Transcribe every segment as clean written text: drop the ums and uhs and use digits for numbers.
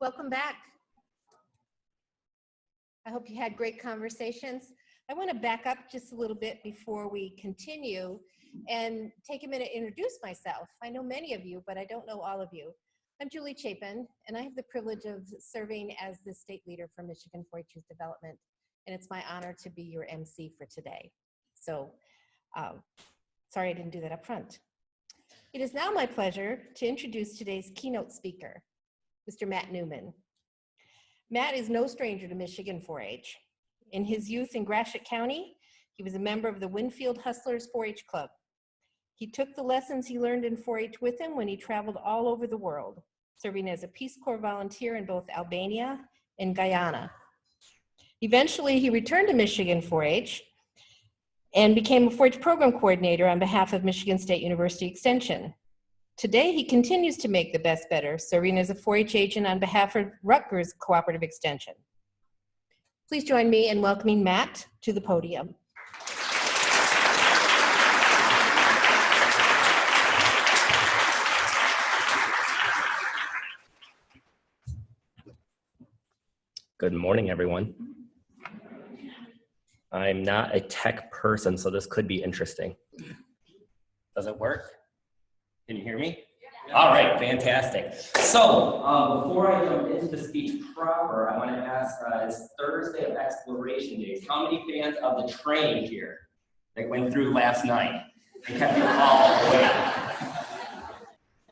Welcome back. I hope you had great conversations. I want to back up just a little bit before we continue and take a minute to introduce myself. I know many of you, but I don't know all of you. I'm Julie Chapin, and I have the privilege of serving as the state leader for Michigan 4-H Development, and it's my honor to be your MC for today. So, sorry I didn't do that up front. It is now my pleasure to introduce today's keynote speaker, Mr. Matt Newman. Matt is no stranger to Michigan 4-H. In his youth in Gratiot County, he was a member of the Winfield Hustlers 4-H Club. He took the lessons he learned in 4-H with him when he traveled all over the world, serving as a Peace Corps volunteer in both Albania and Guyana. Eventually, he returned to Michigan 4-H and became a 4-H program coordinator on behalf of Michigan State University Extension. Today, he continues to make the best better, serving as a 4-H agent on behalf of Rutgers Cooperative Extension. Please join me in welcoming Matt to the podium. Good morning, everyone. I'm not a tech person, so this could be interesting. Does it work? Can you hear me? Yeah. All right, fantastic. So before I jump into the speech proper, I want to ask, it's Thursday of Exploration Days. How many fans of the train here that went through last night and kept you all awake?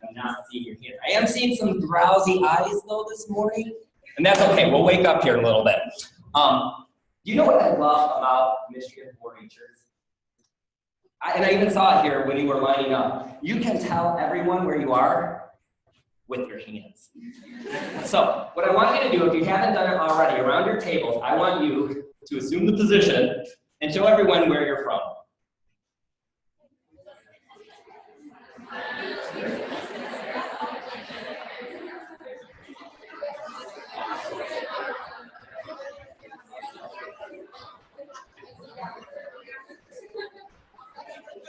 I'm not seeing your hands. I am seeing some drowsy eyes, though, this morning. And that's okay, we'll wake up here in a little bit. You know what I love about Michigan 4-Hers? And I even saw it here when you were lining up. You can tell everyone where you are with your hands. So what I want you to do, if you haven't done it already, around your tables, I want you to assume the position and show everyone where you're from.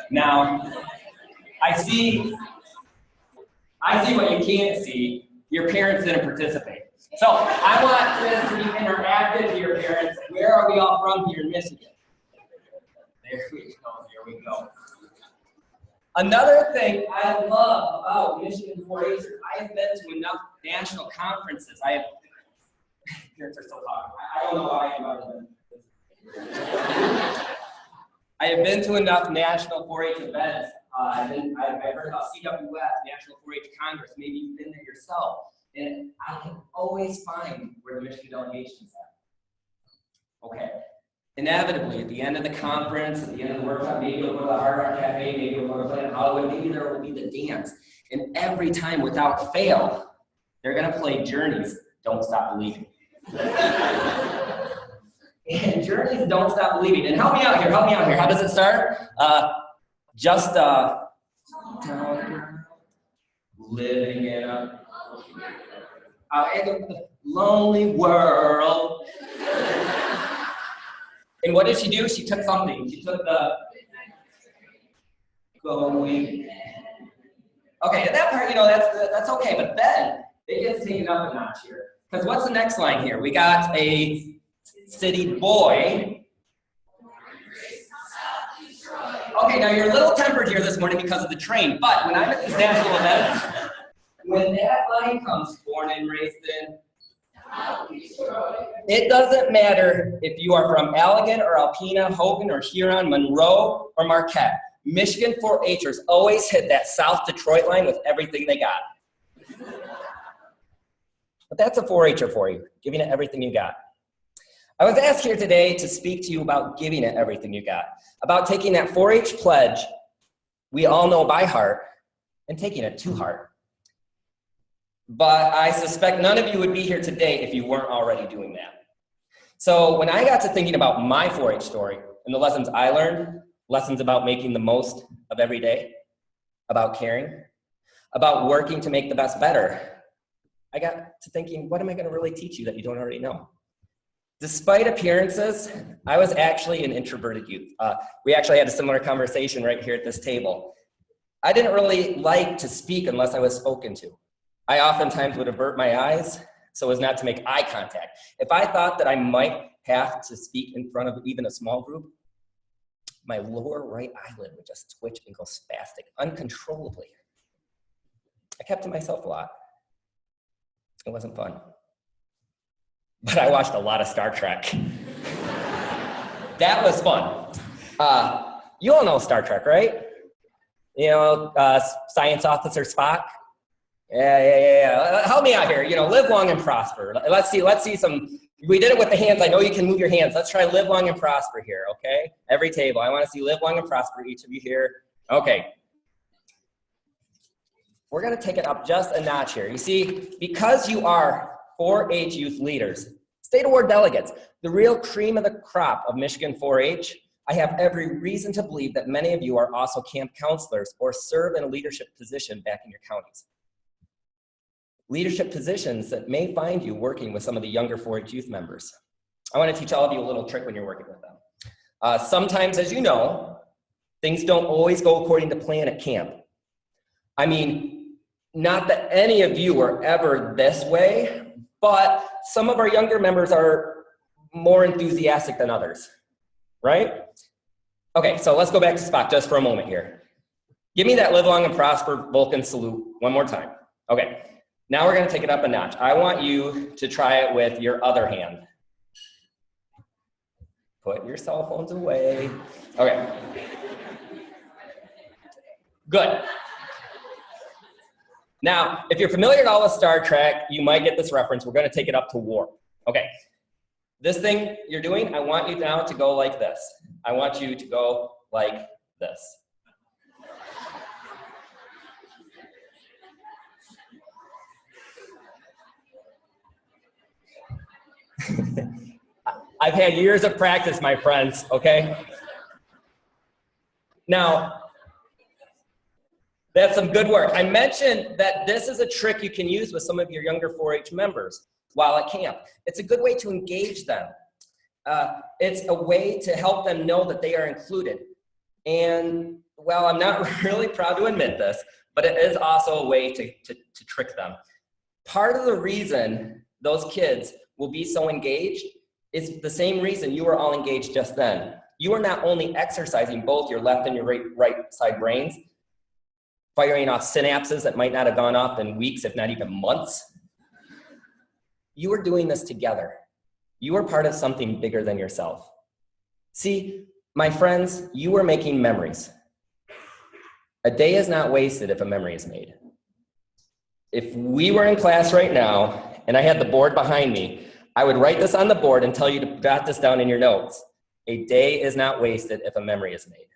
Now, I see what you can't see. Your parents didn't participate. So I want this to be interactive to your parents. Where are we all from here in Michigan? There we go. Another thing I love about Michigan 4-Hers, I have been to enough national conferences. Parents are so hot. I don't know why I have been to enough national 4-H events. I've heard about CWS, National 4-H Congress. Maybe you've been there yourself. And I can always find where the Michigan delegation's at. Okay. Inevitably, at the end of the conference, at the end of the workshop, maybe you'll go to the Hard Rock Cafe, maybe you'll go to Planet Hollywood, maybe there will be the dance. And every time, without fail, they're going to play Journey's Don't Stop Believing. And Journeys Don't Stop Believing. And help me out here. How does it start? Just living in a lonely world. And what did she do? She took something. She took the going. Okay, and that part, that's okay. But then it gets taken up a notch here. Because what's the next line here? We got a city boy. Okay, now you're a little tempered here this morning because of the train, but when I'm at these national events, when that line comes, born and raised in, it doesn't matter if you are from Allegan or Alpena, Hogan or Huron, Monroe or Marquette. Michigan 4-Hers always hit that South Detroit line with everything they got. But that's a 4-Her for you, giving it everything you got. I was asked here today to speak to you about giving it everything you got, about taking that 4-H pledge we all know by heart and taking it to heart. But I suspect none of you would be here today if you weren't already doing that. So when I got to thinking about my 4-H story and the lessons I learned, lessons about making the most of every day, about caring, about working to make the best better, I got to thinking, what am I going to really teach you that you don't already know? Despite appearances, I was actually an introverted youth. We actually had a similar conversation right here at this table. I didn't really like to speak unless I was spoken to. I oftentimes would avert my eyes, so as not to make eye contact. If I thought that I might have to speak in front of even a small group, my lower right eyelid would just twitch and go spastic uncontrollably. I kept to myself a lot. It wasn't fun. But I watched a lot of Star Trek. That was fun. You all know Star Trek, right? You know, Science Officer Spock. Yeah. Help me out here. You know, live long and prosper. Let's see some. We did it with the hands. I know you can move your hands. Let's try live long and prosper here, okay? Every table. I want to see live long and prosper, each of you here. Okay. We're going to take it up just a notch here. You see, because you are 4-H youth leaders, state award delegates, the real cream of the crop of Michigan 4-H, I have every reason to believe that many of you are also camp counselors or serve in a leadership position back in your counties. Leadership positions that may find you working with some of the younger 4-H youth members. I want to teach all of you a little trick when you're working with them. Sometimes, as you know, things don't always go according to plan at camp. I mean, not that any of you are ever this way, but some of our younger members are more enthusiastic than others, right? Okay, so let's go back to Spock just for a moment here. Give me that live long and prosper Vulcan salute one more time. Okay, now we're gonna take it up a notch. I want you to try it with your other hand. Put your cell phones away. Okay. Good. Now, if you're familiar at all with Star Trek, you might get this reference. We're going to take it up to warp. Okay. This thing you're doing, I want you now to go like this. I want you to go like this. I've had years of practice, my friends, okay? Now, that's some good work. I mentioned that this is a trick you can use with some of your younger 4-H members while at camp. It's a good way to engage them. It's a way to help them know that they are included. And, well, I'm not really proud to admit this, but it is also a way to trick them. Part of the reason those kids will be so engaged is the same reason you were all engaged just then. You are not only exercising both your left and your right side brains, firing off synapses that might not have gone off in weeks, if not even months. You are doing this together. You are part of something bigger than yourself. See, my friends, you are making memories. A day is not wasted if a memory is made. If we were in class right now and I had the board behind me, I would write this on the board and tell you to jot this down in your notes. A day is not wasted if a memory is made.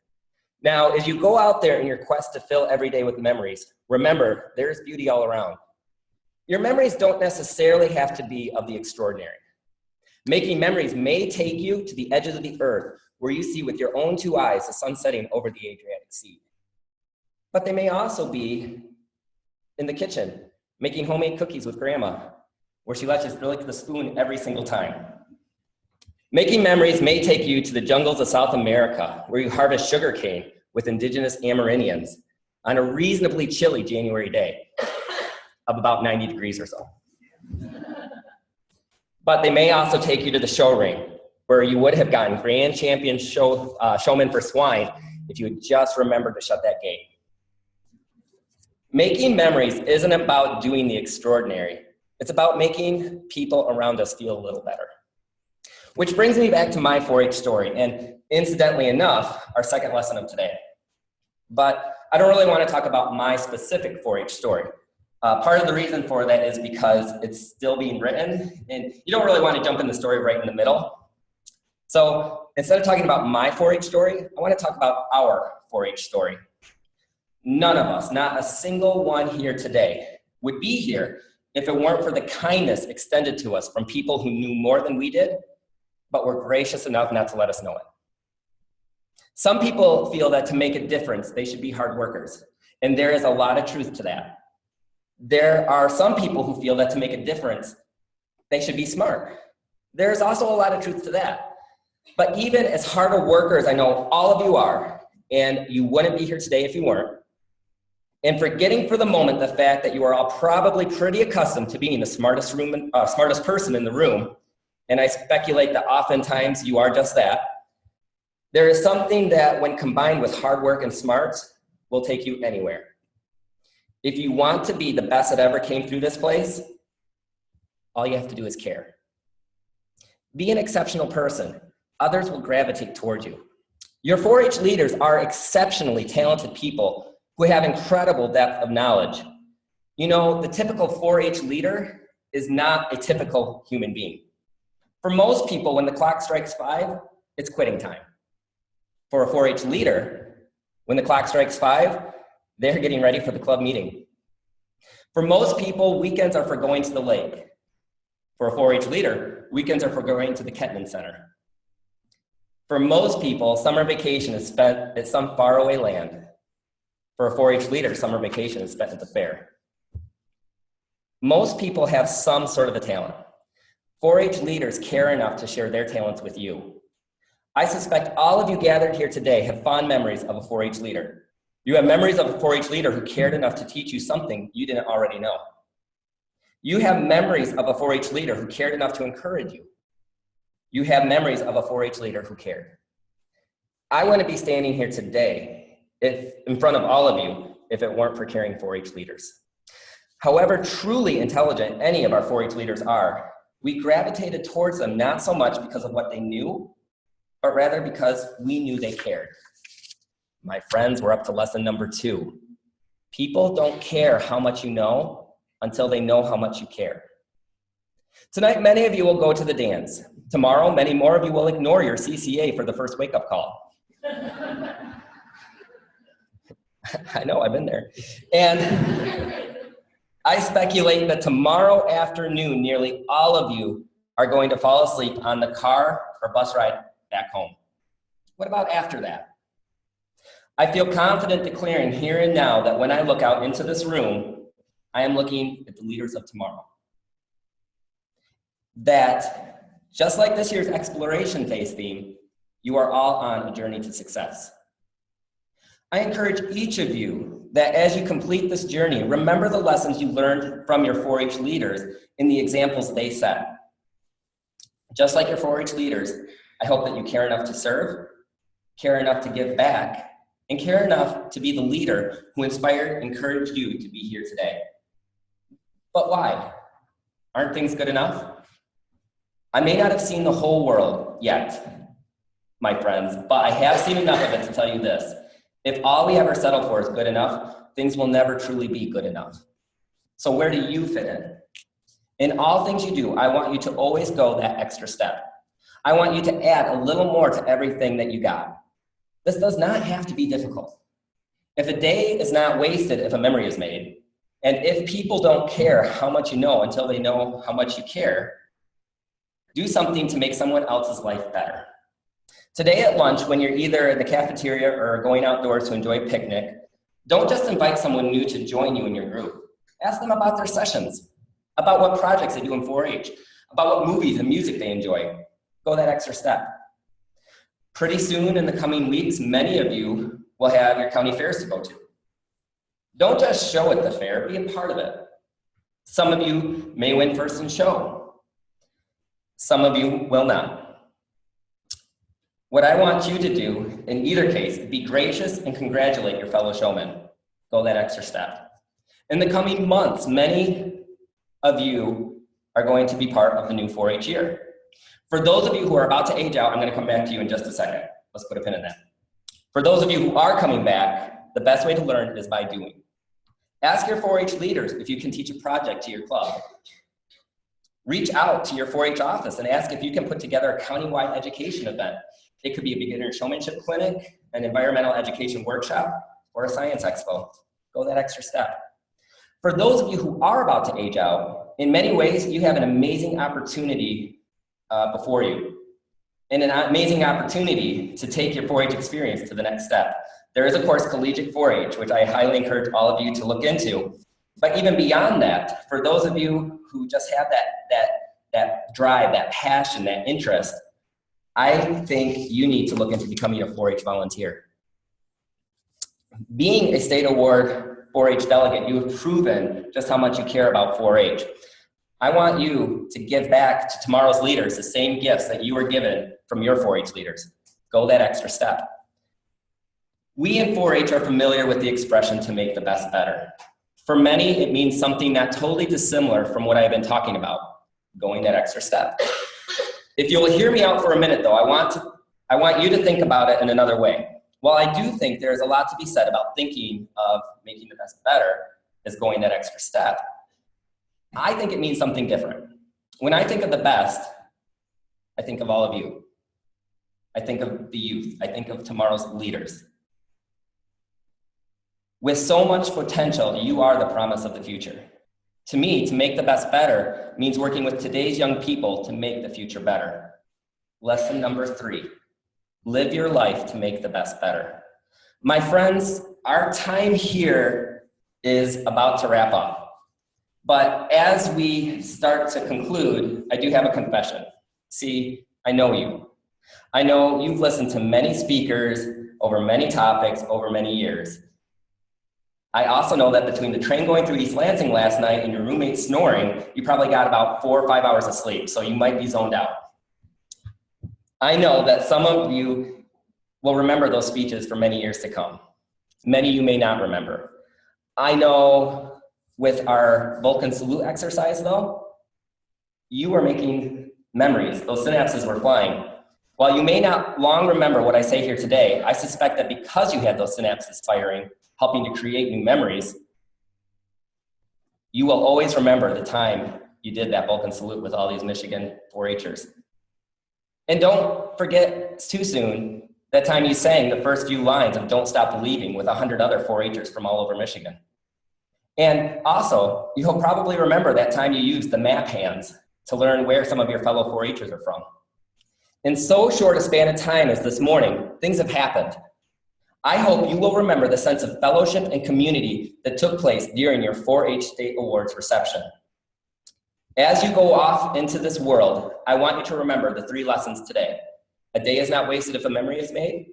Now, as you go out there in your quest to fill every day with memories, remember, there's beauty all around. Your memories don't necessarily have to be of the extraordinary. Making memories may take you to the edges of the earth where you see with your own 2 eyes the sun setting over the Adriatic Sea. But they may also be in the kitchen, making homemade cookies with grandma, where she lets you lick the spoon every single time. Making memories may take you to the jungles of South America, where you harvest sugarcane with indigenous Amerindians on a reasonably chilly January day of about 90 degrees or so. But they may also take you to the show ring, where you would have gotten grand champion showman for swine if you had just remembered to shut that gate. Making memories isn't about doing the extraordinary. It's about making people around us feel a little better. Which brings me back to my 4-H story, and incidentally enough, our second lesson of today. But I don't really want to talk about my specific 4-H story. Part of the reason for that is because it's still being written, and you don't really want to jump in the story right in the middle. So instead of talking about my 4-H story, I want to talk about our 4-H story. None of us, not a single one here today, would be here if it weren't for the kindness extended to us from people who knew more than we did, but were gracious enough not to let us know it. Some people feel that to make a difference, they should be hard workers, and there is a lot of truth to that. There are some people who feel that to make a difference, they should be smart. There's also a lot of truth to that. But even as hard of workers, I know all of you are, and you wouldn't be here today if you weren't, and forgetting for the moment the fact that you are all probably pretty accustomed to being the smartest person in the room, and I speculate that oftentimes you are just that, there is something that, when combined with hard work and smarts, will take you anywhere. If you want to be the best that ever came through this place, all you have to do is care. Be an exceptional person. Others will gravitate towards you. Your 4-H leaders are exceptionally talented people who have incredible depth of knowledge. You know, the typical 4-H leader is not a typical human being. For most people, when the clock strikes 5, it's quitting time. For a 4-H leader, when the clock strikes 5, they're getting ready for the club meeting. For most people, weekends are for going to the lake. For a 4-H leader, weekends are for going to the Kettman Center. For most people, summer vacation is spent at some faraway land. For a 4-H leader, summer vacation is spent at the fair. Most people have some sort of a talent. 4-H leaders care enough to share their talents with you. I suspect all of you gathered here today have fond memories of a 4-H leader. You have memories of a 4-H leader who cared enough to teach you something you didn't already know. You have memories of a 4-H leader who cared enough to encourage you. You have memories of a 4-H leader who cared. I wouldn't be standing here today in front of all of you if it weren't for caring 4-H leaders. However truly intelligent any of our 4-H leaders are, we gravitated towards them not so much because of what they knew, but rather because we knew they cared. My friends, we're up to lesson number 2. People don't care how much you know until they know how much you care. Tonight, many of you will go to the dance. Tomorrow, many more of you will ignore your CCA for the first wake-up call. I know, I've been there. And I speculate that tomorrow afternoon, nearly all of you are going to fall asleep on the car or bus ride back home. What about after that? I feel confident declaring here and now that when I look out into this room, I am looking at the leaders of tomorrow. That, just like this year's exploration phase theme, you are all on a journey to success. I encourage each of you that as you complete this journey, remember the lessons you learned from your 4-H leaders in the examples they set. Just like your 4-H leaders, I hope that you care enough to serve, care enough to give back, and care enough to be the leader who inspired and encouraged you to be here today. But why? Aren't things good enough? I may not have seen the whole world yet, my friends, but I have seen enough of it to tell you this. If all we ever settle for is good enough, things will never truly be good enough. So where do you fit in? In all things you do, I want you to always go that extra step. I want you to add a little more to everything that you got. This does not have to be difficult. If a day is not wasted if a memory is made, and if people don't care how much you know until they know how much you care, do something to make someone else's life better. Today at lunch, when you're either in the cafeteria or going outdoors to enjoy a picnic, don't just invite someone new to join you in your group. Ask them about their sessions, about what projects they do in 4-H, about what movies and music they enjoy. Go that extra step. Pretty soon in the coming weeks, many of you will have your county fairs to go to. Don't just show at the fair, be a part of it. Some of you may win first in show. Some of you will not. What I want you to do, in either case, be gracious and congratulate your fellow showmen. Go that extra step. In the coming months, many of you are going to be part of the new 4-H year. For those of you who are about to age out, I'm going to come back to you in just a second. Let's put a pin in that. For those of you who are coming back, the best way to learn is by doing. Ask your 4-H leaders if you can teach a project to your club. Reach out to your 4-H office and ask if you can put together a countywide education event. It could be a beginner showmanship clinic, an environmental education workshop, or a science expo. Go that extra step. For those of you who are about to age out, in many ways, you have an amazing opportunity before you, and an amazing opportunity to take your 4-H experience to the next step. There is, of course, collegiate 4-H, which I highly encourage all of you to look into. But even beyond that, for those of you who just have that drive, that passion, that interest, I think you need to look into becoming a 4-H volunteer. Being a state award 4-H delegate. You have proven just how much you care about 4-H. I want you to give back to tomorrow's leaders the same gifts that you were given from your 4-H leaders. Go that extra step. We in 4-H are familiar with the expression to make the best better. For many, it means something not totally dissimilar from what I've been talking about, going that extra step. If you'll hear me out for a minute though, I want you to think about it in another way. While I do think there's a lot to be said about thinking of making the best better as going that extra step, I think it means something different. When I think of the best, I think of all of you. I think of the youth. I think of tomorrow's leaders. With so much potential, you are the promise of the future. To me, to make the best better means working with today's young people to make the future better. Lesson number 3, live your life to make the best better. My friends, our time here is about to wrap up. But as we start to conclude, I do have a confession. See, I know you. I know you've listened to many speakers over many topics over many years. I also know that between the train going through East Lansing last night and your roommate snoring, you probably got about 4 or 5 hours of sleep, so you might be zoned out. I know that some of you will remember those speeches for many years to come. Many you may not remember. I know with our Vulcan salute exercise though, you were making memories. Those synapses were flying. While you may not long remember what I say here today, I suspect that because you had those synapses firing, helping to create new memories, you will always remember the time you did that Vulcan salute with all these Michigan 4-Hers. And don't forget too soon that time you sang the first few lines of Don't Stop Believing with 100 other 4-Hers from all over Michigan. And also, you'll probably remember that time you used the map hands to learn where some of your fellow 4-Hers are from. In so short a span of time as this morning, things have happened. I hope you will remember the sense of fellowship and community that took place during your 4-H State Awards reception. As you go off into this world, I want you to remember the 3 lessons today. A day is not wasted if a memory is made.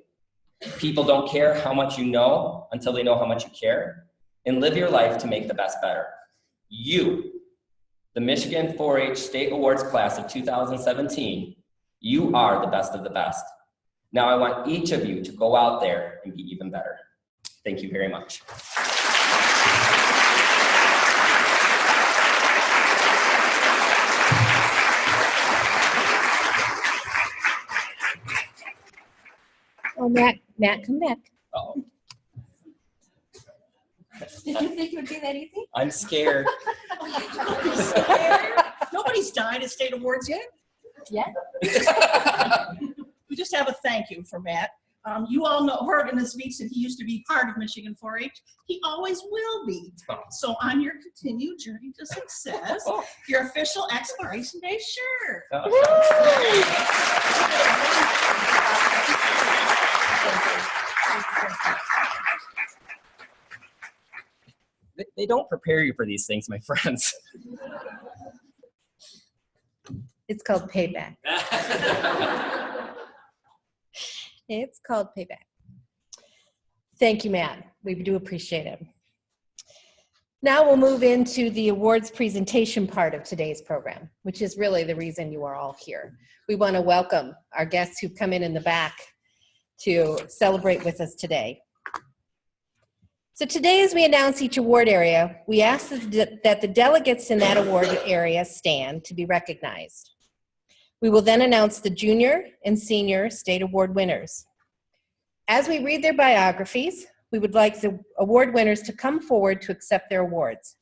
People don't care how much you know until they know how much you care. And live your life to make the best better. You, the Michigan 4-H State Awards class of 2017, you are the best of the best. Now I want each of you to go out there and be even better. Thank you very much. Oh, Matt, come back. Uh-oh. Did you think it would be that easy? I'm scared. Nobody's died at State Awards yet. Yeah. We just have a thank you for Matt. You all heard in his speech that he used to be part of Michigan 4-H. He always will be. So on your continued journey to success, your official Exploration Day shirt. They don't prepare you for these things, my friends. It's called payback. It's called payback. Thank you, Matt. We do appreciate it. Now we'll move into the awards presentation part of today's program, which is really the reason you are all here. We want to welcome our guests who've come in the back to celebrate with us today. So today, as we announce each award area, we ask that the delegates in that award area stand to be recognized. We will then announce the junior and senior state award winners. As we read their biographies, we would like the award winners to come forward to accept their awards.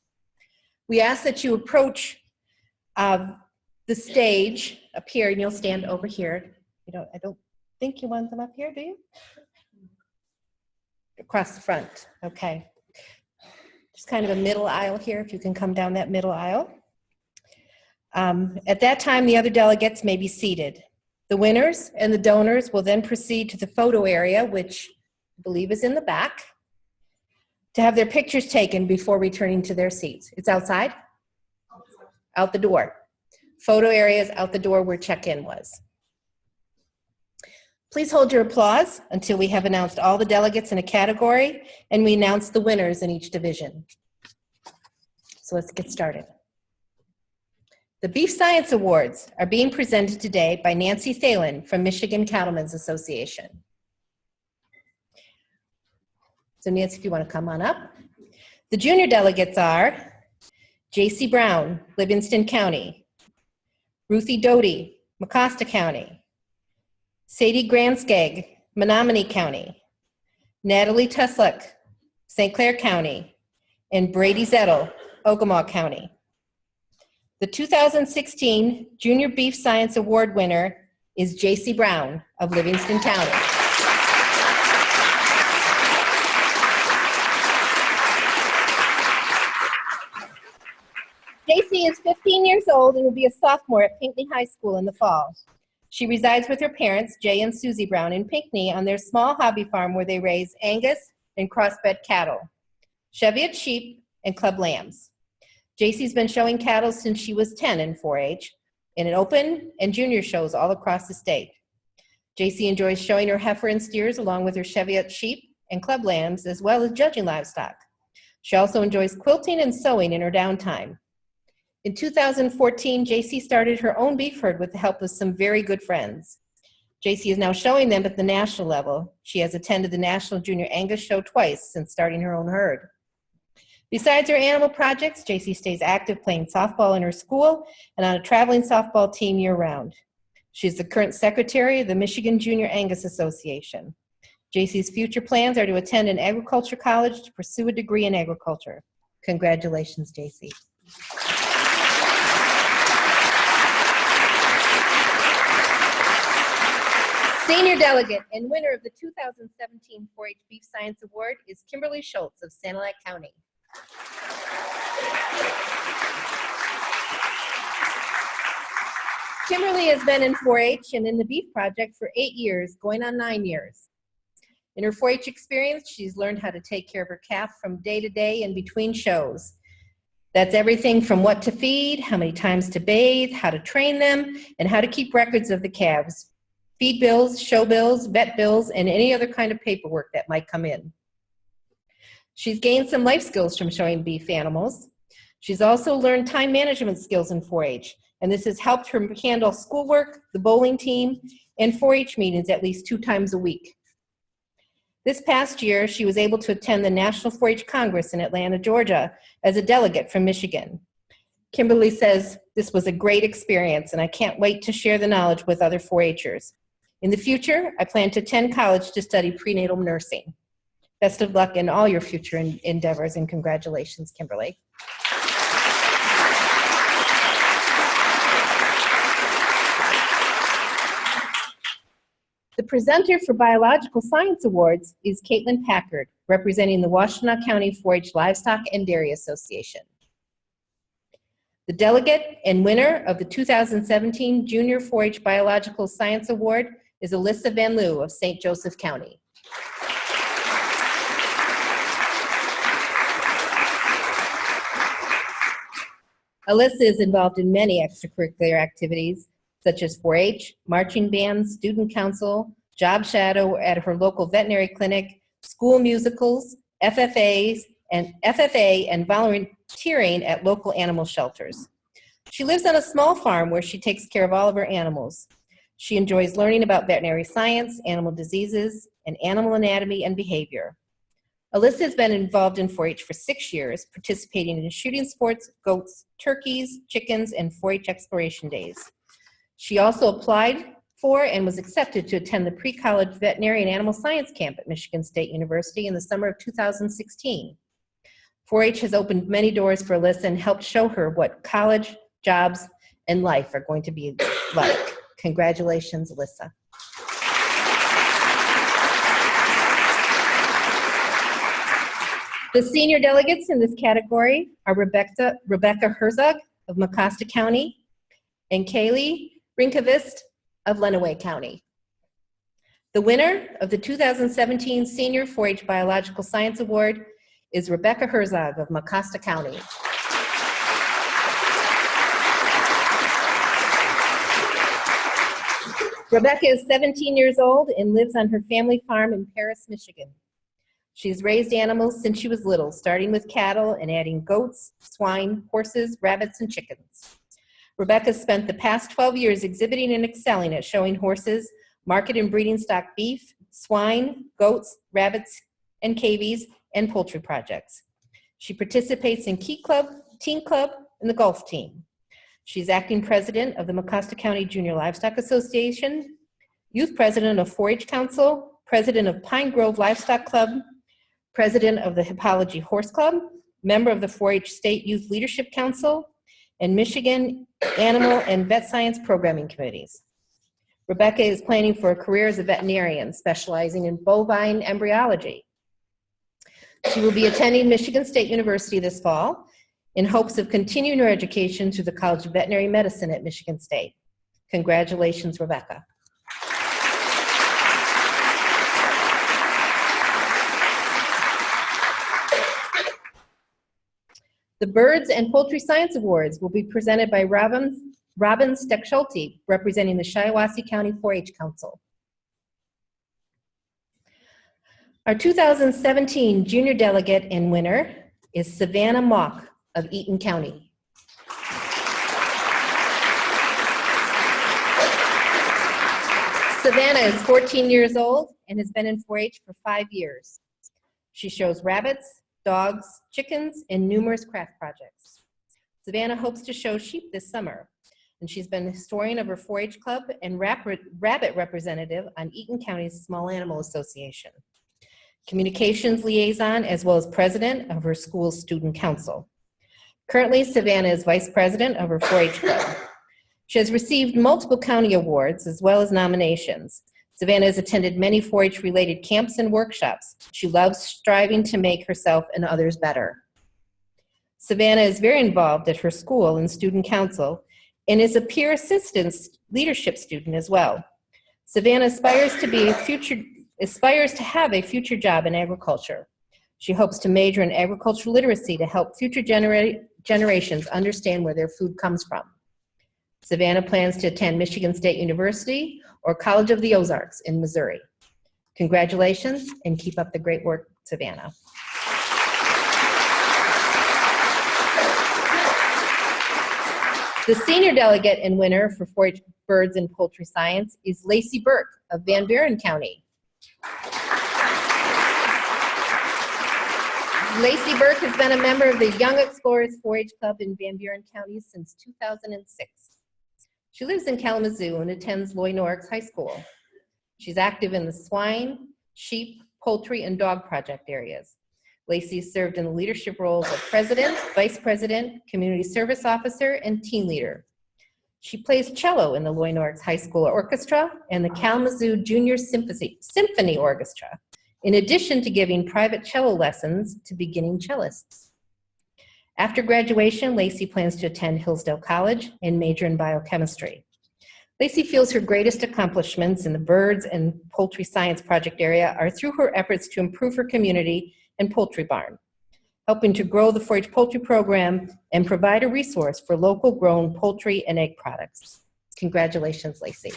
We ask that you approach the stage up here, and you'll stand over here. I don't think you want them up here, do you? Across the front, okay. Just kind of a middle aisle here, if you can come down that middle aisle. At that time, the other delegates may be seated. The winners and the donors will then proceed to the photo area, which I believe is in the back, to have their pictures taken before returning to their seats. It's outside? Out the door. Photo area is out the door where check-in was. Please hold your applause until we have announced all the delegates in a category and we announce the winners in each division. So let's get started. The Beef Science Awards are being presented today by Nancy Thalen from Michigan Cattlemen's Association. So Nancy, if you want to come on up. The junior delegates are J.C. Brown, Livingston County, Ruthie Doty, Mecosta County, Sadie Granskeg, Menominee County, Natalie Tusluck, St. Clair County, and Brady Zettel, Ogemaw County. The 2016 Junior Beef Science Award winner is J.C. Brown of Livingston County. J.C. is 15 years old and will be a sophomore at Pinckney High School in the fall. She resides with her parents, Jay and Susie Brown, in Pinckney on their small hobby farm where they raise Angus and crossbred cattle, Cheviot sheep, and club lambs. J.C.'s been showing cattle since she was 10 in 4-H, in an open and junior shows all across the state. J.C. enjoys showing her heifer and steers along with her Cheviot sheep and club lambs, as well as judging livestock. She also enjoys quilting and sewing in her downtime. In 2014, J.C. started her own beef herd with the help of some very good friends. J.C. is now showing them at the national level. She has attended the National Junior Angus Show twice since starting her own herd. Besides her animal projects, J.C. stays active playing softball in her school and on a traveling softball team year-round. She's the current secretary of the Michigan Junior Angus Association. J.C.'s future plans are to attend an agriculture college to pursue a degree in agriculture. Congratulations, J.C. Senior delegate and winner of the 2017 4-H Beef Science Award is Kimberly Schultz of Sanilac County. Kimberly has been in 4-H and in the Beef Project for 8 years, going on 9 years. In her 4-H experience, she's learned how to take care of her calf from day to day and between shows. That's everything from what to feed, how many times to bathe, how to train them, and how to keep records of the calves. Feed bills, show bills, vet bills, and any other kind of paperwork that might come in. She's gained some life skills from showing beef animals. She's also learned time management skills in 4-H, and this has helped her handle schoolwork, the bowling team, and 4-H meetings at least 2 times a week. This past year, she was able to attend the National 4-H Congress in Atlanta, Georgia, as a delegate from Michigan. Kimberly says, "This was a great experience, and I can't wait to share the knowledge with other 4-H'ers. In the future, I plan to attend college to study prenatal nursing." Best of luck in all your future endeavors, and congratulations, Kimberly. The presenter for Biological Science Awards is Caitlin Packard, representing the Washtenaw County 4-H Livestock and Dairy Association. The delegate and winner of the 2017 Junior 4-H Biological Science Award is Alyssa Van Loo of St. Joseph County. Alyssa is involved in many extracurricular activities, such as 4-H, marching band, student council, job shadow at her local veterinary clinic, school musicals, FFA, and volunteering at local animal shelters. She lives on a small farm where she takes care of all of her animals. She enjoys learning about veterinary science, animal diseases, and animal anatomy and behavior. Alyssa has been involved in 4-H for 6 years, participating in shooting sports, goats, turkeys, chickens, and 4-H exploration days. She also applied for and was accepted to attend the pre-college veterinary and animal science camp at Michigan State University in the summer of 2016. 4-H has opened many doors for Alyssa and helped show her what college, jobs, and life are going to be like. Congratulations, Alyssa. The senior delegates in this category are Rebecca Herzog of Mecosta County and Kaylee Rinkovist of Lenawee County. The winner of the 2017 Senior 4-H Biological Science Award is Rebecca Herzog of Mecosta County. Rebecca is 17 years old and lives on her family farm in Paris, Michigan. She's raised animals since she was little, starting with cattle and adding goats, swine, horses, rabbits, and chickens. Rebecca spent the past 12 years exhibiting and excelling at showing horses, market and breeding stock beef, swine, goats, rabbits, and cavies, and poultry projects. She participates in Key Club, Teen Club, and the golf team. She's acting president of the Mecosta County Junior Livestock Association, youth president of 4-H Council, president of Pine Grove Livestock Club, president of the Hippology Horse Club, member of the 4-H State Youth Leadership Council, and Michigan Animal and Vet Science Programming Committees. Rebecca is planning for a career as a veterinarian, specializing in bovine embryology. She will be attending Michigan State University this fall in hopes of continuing her education through the College of Veterinary Medicine at Michigan State. Congratulations, Rebecca. The Birds and Poultry Science Awards will be presented by Robin Steckschulte, representing the Shiawassee County 4-H Council. Our 2017 junior delegate and winner is Savannah Mock of Eaton County. Savannah is 14 years old and has been in 4-H for 5 years. She shows rabbits, dogs, chickens, and numerous craft projects. Savannah hopes to show sheep this summer, and she's been the historian of her 4-H club and rabbit representative on Eaton County's Small Animal Association, communications liaison, as well as president of her school's student council. Currently, Savannah is vice president of her 4-H club. She has received multiple county awards as well as nominations. Savannah has attended many 4-H related camps and workshops. She loves striving to make herself and others better. Savannah is very involved at her school and student council and is a peer assistance leadership student as well. Savannah aspires to have a future job in agriculture. She hopes to major in agricultural literacy to help future generations understand where their food comes from. Savannah plans to attend Michigan State University or College of the Ozarks in Missouri. Congratulations and keep up the great work, Savannah. The senior delegate and winner for 4-H Birds and Poultry Science is Lacey Burke of Van Buren County. Lacey Burke has been a member of the Young Explorers 4-H Club in Van Buren County since 2006. She lives in Kalamazoo and attends Loy Norrix High School. She's active in the swine, sheep, poultry, and dog project areas. Lacey served in the leadership roles of president, vice president, community service officer, and team leader. She plays cello in the Loy Norrix High School Orchestra and the Kalamazoo Junior Symphony Orchestra, in addition to giving private cello lessons to beginning cellists. After graduation, Lacey plans to attend Hillsdale College and major in biochemistry. Lacey feels her greatest accomplishments in the birds and poultry science project area are through her efforts to improve her community and poultry barn, helping to grow the 4-H poultry program and provide a resource for local grown poultry and egg products. Congratulations, Lacey.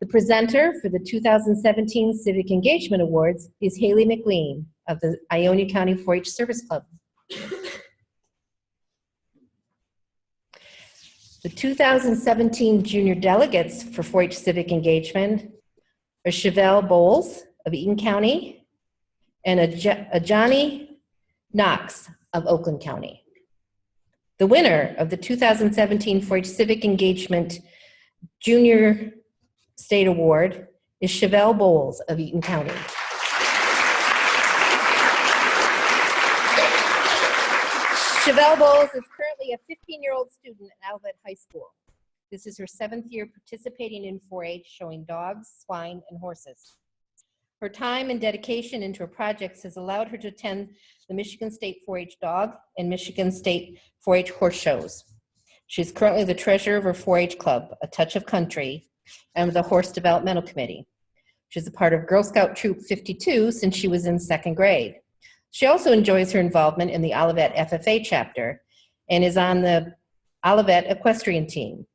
The presenter for the 2017 Civic Engagement Awards is Haley McLean of the Ionia County 4-H Service Club. The 2017 junior delegates for 4-H Civic Engagement are Chevelle Bowles of Eaton County and a Johnny Knox of Oakland County. The winner of the 2017 4-H Civic Engagement Junior State Award is Chevelle Bowles of Eaton County. Chevelle Bowles is currently a 15-year-old student at Alvet High School. This is her 7th year participating in 4-H, showing dogs, swine, and horses. Her time and dedication into her projects has allowed her to attend the Michigan State 4-H Dog and Michigan State 4-H Horse Shows. She's currently the treasurer of her 4-H club, A Touch of Country, and the Horse Developmental Committee. She's a part of Girl Scout Troop 52 since she was in 2nd grade. She also enjoys her involvement in the Olivet FFA chapter and is on the Olivet equestrian team.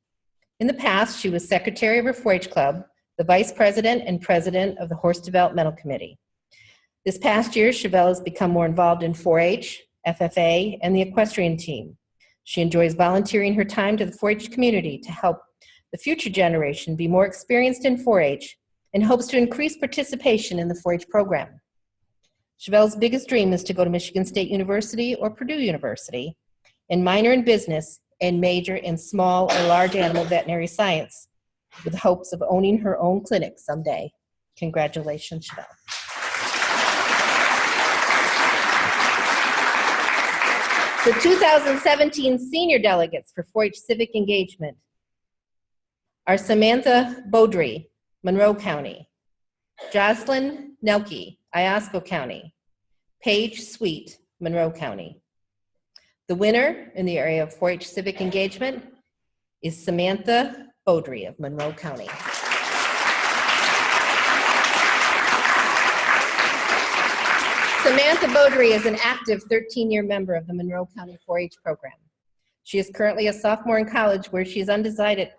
In the past, she was secretary of her 4-H club, the vice president and president of the Horse Developmental Committee. This past year, Chevelle has become more involved in 4-H, FFA, and the equestrian team. She enjoys volunteering her time to the 4-H community to help the future generation be more experienced in 4-H and hopes to increase participation in the 4-H program. Chevelle's biggest dream is to go to Michigan State University or Purdue University and minor in business and major in small or large animal veterinary science with hopes of owning her own clinic someday. Congratulations, Chevelle. The 2017 senior delegates for 4-H civic engagement are Samantha Beaudry, Monroe County, Jocelyn Nelke, Iosco County, Paige Sweet, Monroe County. The winner in the area of 4-H civic engagement is Samantha Beaudry of Monroe County. Samantha Beaudry is an active 13-year member of the Monroe County 4-H program. She is currently a sophomore in college where she is undecided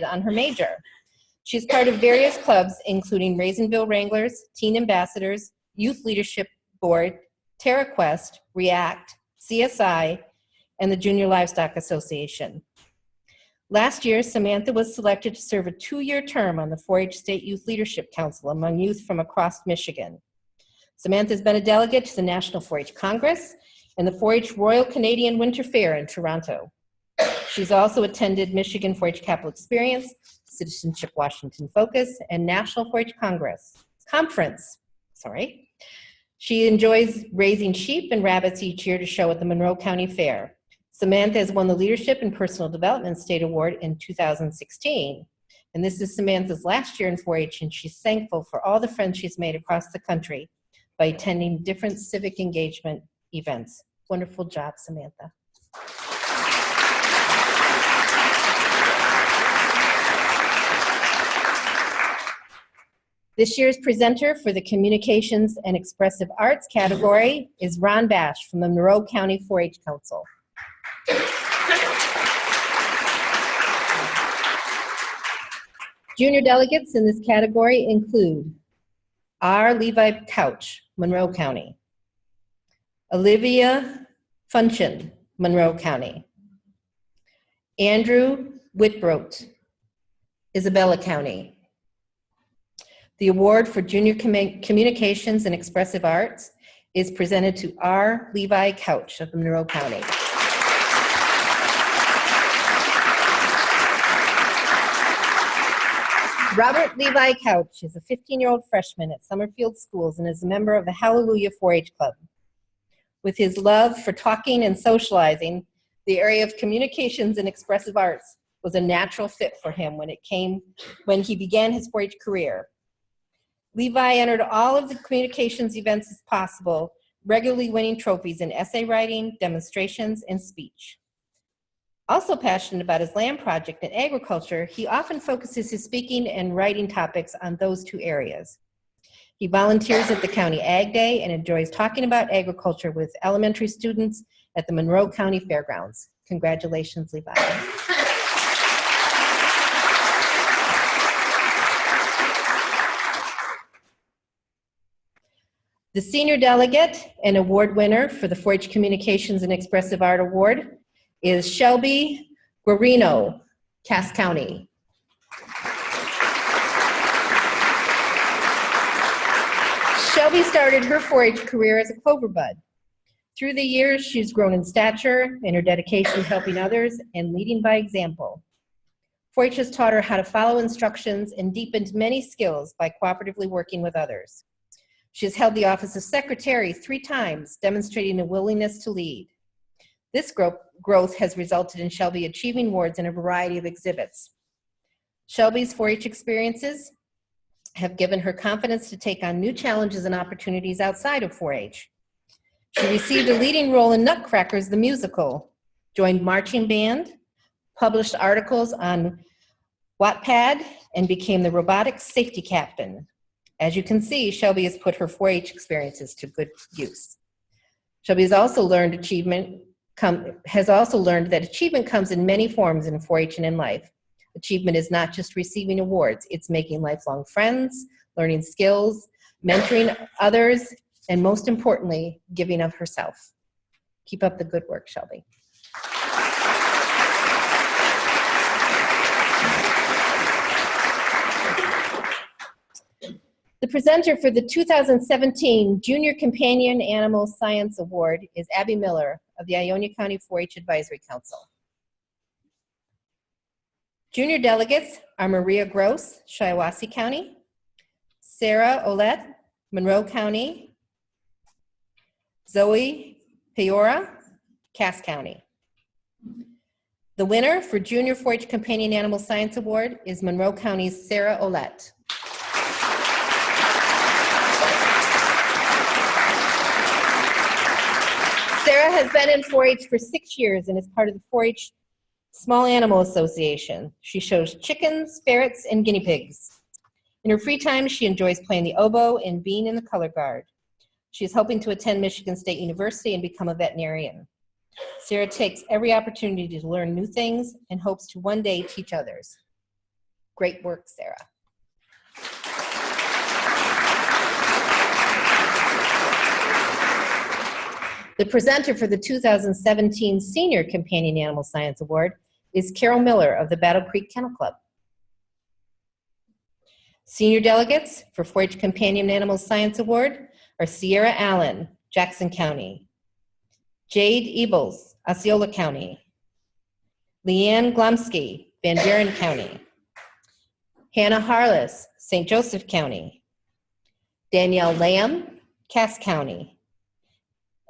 on her major. She's part of various clubs, including Raisinville Wranglers, Teen Ambassadors, Youth Leadership Board, TerraQuest, REACT, CSI, and the Junior Livestock Association. Last year, Samantha was selected to serve a 2-year term on the 4-H State Youth Leadership Council among youth from across Michigan. Samantha has been a delegate to the National 4-H Congress and the 4-H Royal Canadian Winter Fair in Toronto. She's also attended Michigan 4-H Capital Experience, Citizenship Washington Focus, and National 4-H Conference. She enjoys raising sheep and rabbits each year to show at the Monroe County Fair. Samantha has won the Leadership and Personal Development State Award in 2016. And this is Samantha's last year in 4-H, and she's thankful for all the friends she's made across the country by attending different civic engagement events. Wonderful job, Samantha. This year's presenter for the Communications and Expressive Arts category is Ron Bash from the Monroe County 4-H Council. Junior delegates in this category include R. Levi Couch, Monroe County, Olivia Funchen, Monroe County, Andrew Whitbroat, Isabella County. The award for Junior Communications and Expressive Arts is presented to R. Levi Couch of Monroe County. Robert Levi Couch is a 15-year-old freshman at Summerfield Schools and is a member of the Hallelujah 4-H Club. With his love for talking and socializing, the area of communications and expressive arts was a natural fit for him when he began his 4-H career. Levi entered all of the communications events as possible, regularly winning trophies in essay writing, demonstrations, and speech. Also passionate about his land project and agriculture, he often focuses his speaking and writing topics on those two areas. He volunteers at the County Ag Day and enjoys talking about agriculture with elementary students at the Monroe County Fairgrounds. Congratulations, Levi. The senior delegate and award winner for the 4-H Communications and Expressive Art Award is Shelby Guarino, Cass County. Shelby started her 4-H career as a clover bud. Through the years, she's grown in stature, in her dedication to helping others, and leading by example. 4-H has taught her how to follow instructions and deepened many skills by cooperatively working with others. She has held the office of secretary 3 times, demonstrating a willingness to lead. This growth has resulted in Shelby achieving awards in a variety of exhibits. Shelby's 4-H experiences have given her confidence to take on new challenges and opportunities outside of 4-H. She received a leading role in Nutcrackers the Musical, joined marching band, published articles on Wattpad, and became the robotics safety captain. As you can see, Shelby has put her 4-H experiences to good use. Shelby has also earned achievement has also learned that achievement comes in many forms in 4-H and in life. Achievement is not just receiving awards, it's making lifelong friends, learning skills, mentoring others, and most importantly, giving of herself. Keep up the good work, Shelby. The presenter for the 2017 Junior Companion Animal Science Award is Abby Miller of the Ionia County 4-H Advisory Council. Junior delegates are Maria Gross, Shiawassee County, Sarah Olette, Monroe County, Zoe Peora, Cass County. The winner for Junior 4-H Companion Animal Science Award is Monroe County's Sarah Olette. Sarah has been in 4-H for 6 years and is part of the 4-H Small Animal Association. She shows chickens, ferrets, and guinea pigs. In her free time, she enjoys playing the oboe and being in the color guard. She is hoping to attend Michigan State University and become a veterinarian. Sarah takes every opportunity to learn new things and hopes to one day teach others. Great work, Sarah. The presenter for the 2017 Senior Companion Animal Science Award is Carol Miller of the Battle Creek Kennel Club. Senior delegates for 4-H Companion Animal Science Award are Sierra Allen, Jackson County, Jade Ebels, Osceola County, Leanne Glomsky, Van Buren County, Hannah Harless, St. Joseph County, Danielle Lamb, Cass County,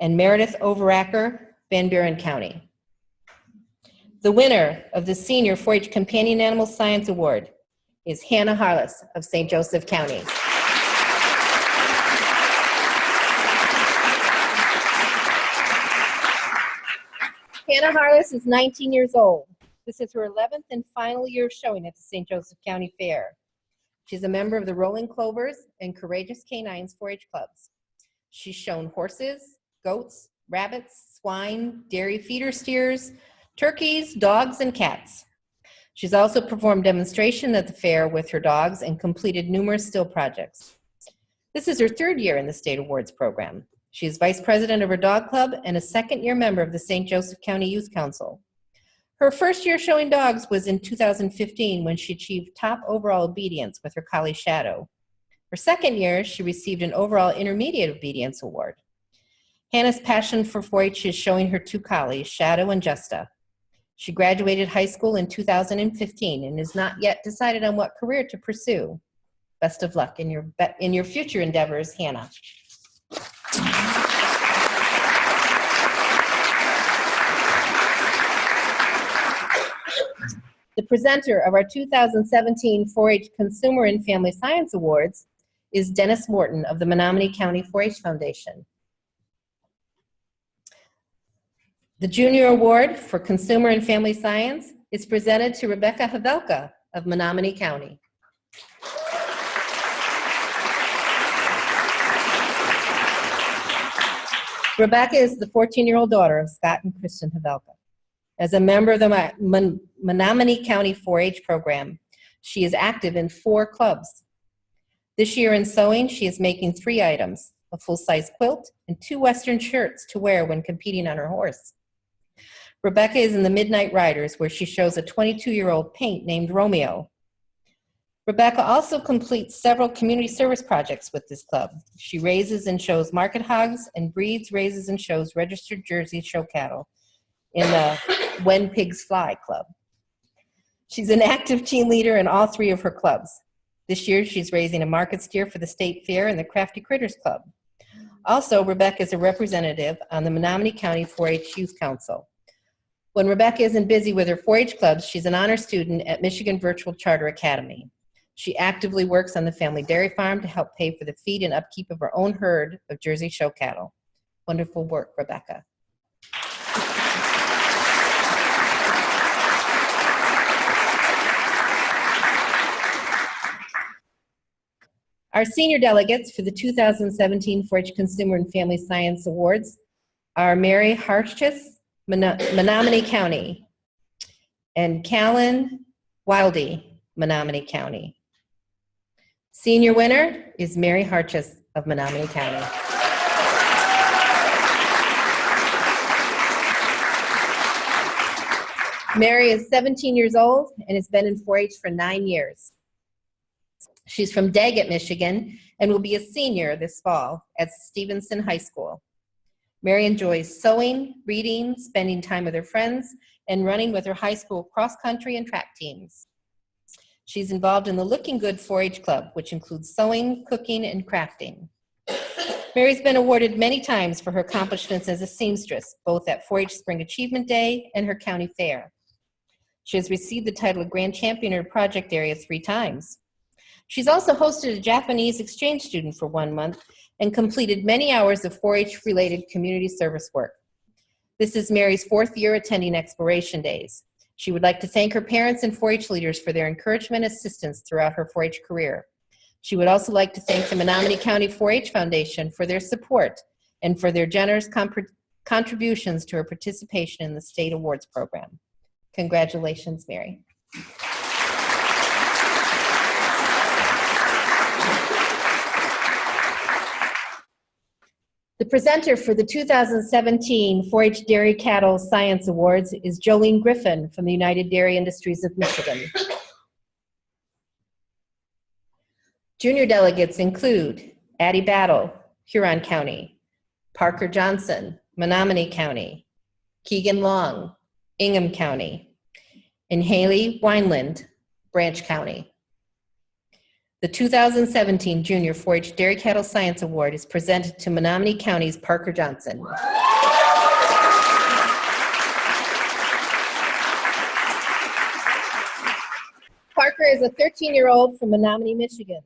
and Meredith Overacker, Van Buren County. The winner of the Senior 4-H Companion Animal Science Award is Hannah Harless of St. Joseph County. Hannah Harless is 19 years old. This is her 11th and final year showing at the St. Joseph County Fair. She's a member of the Rolling Clovers and Courageous Canines 4-H clubs. She's shown horses, goats, rabbits, swine, dairy feeder steers, turkeys, dogs, and cats. She's also performed demonstration at the fair with her dogs and completed numerous still projects. This is her 3rd year in the state awards program. She is vice president of her dog club and a 2nd-year member of the St. Joseph County Youth Council. Her first year showing dogs was in 2015 when she achieved top overall obedience with her collie Shadow. Her 2nd year, she received an overall intermediate obedience award. Hannah's passion for 4-H is showing her 2 collies, Shadow and Justa. She graduated high school in 2015 and is not yet decided on what career to pursue. Best of luck in your future endeavors, Hannah. The presenter of our 2017 4-H Consumer and Family Science Awards is Dennis Morton of the Menominee County 4-H Foundation. The Junior Award for Consumer and Family Science is presented to Rebecca Havelka of Menominee County. Rebecca is the 14-year-old daughter of Scott and Kristen Havelka. As a member of the Menominee County 4-H program, she is active in 4 clubs. This year in sewing, she is making 3 items, a full-size quilt and 2 Western shirts to wear when competing on her horse. Rebecca is in the Midnight Riders, where she shows a 22-year-old paint named Romeo. Rebecca also completes several community service projects with this club. She raises and shows market hogs and breeds, raises, and shows registered Jersey show cattle in the When Pigs Fly Club. She's an active team leader in all 3 of her clubs. This year, she's raising a market steer for the State Fair and the Crafty Critters Club. Also, Rebecca is a representative on the Menominee County 4-H Youth Council. When Rebecca isn't busy with her 4-H clubs, she's an honor student at Michigan Virtual Charter Academy. She actively works on the family dairy farm to help pay for the feed and upkeep of her own herd of Jersey show cattle. Wonderful work, Rebecca. Our senior delegates for the 2017 4-H Consumer and Family Science Awards are Mary Harchis Menominee County. And Callan Wildy, Menominee County. Senior winner is Mary Harchis of Menominee County. Mary is 17 years old and has been in 4-H for 9 years. She's from Daggett, Michigan, and will be a senior this fall at Stevenson High School. Mary enjoys sewing, reading, spending time with her friends, and running with her high school cross-country and track teams. She's involved in the Looking Good 4-H Club, which includes sewing, cooking, and crafting. Mary's been awarded many times for her accomplishments as a seamstress, both at 4-H Spring Achievement Day and her county fair. She has received the title of Grand Champion in her project area 3 times. She's also hosted a Japanese exchange student for 1 month and completed many hours of 4-H related community service work. This is Mary's 4th year attending Exploration Days. She would like to thank her parents and 4-H leaders for their encouragement and assistance throughout her 4-H career. She would also like to thank the Menominee County 4-H Foundation for their support and for their generous contributions to her participation in the state awards program. Congratulations, Mary. The presenter for the 2017 4-H Dairy Cattle Science Awards is Jolene Griffin from the United Dairy Industries of Michigan. Junior delegates include Addie Battle, Huron County, Parker Johnson, Menominee County, Keegan Long, Ingham County, and Haley Wineland, Branch County. The 2017 Junior 4-H Dairy Cattle Science Award is presented to Menominee County's Parker Johnson. Parker is a 13-year-old from Menominee, Michigan.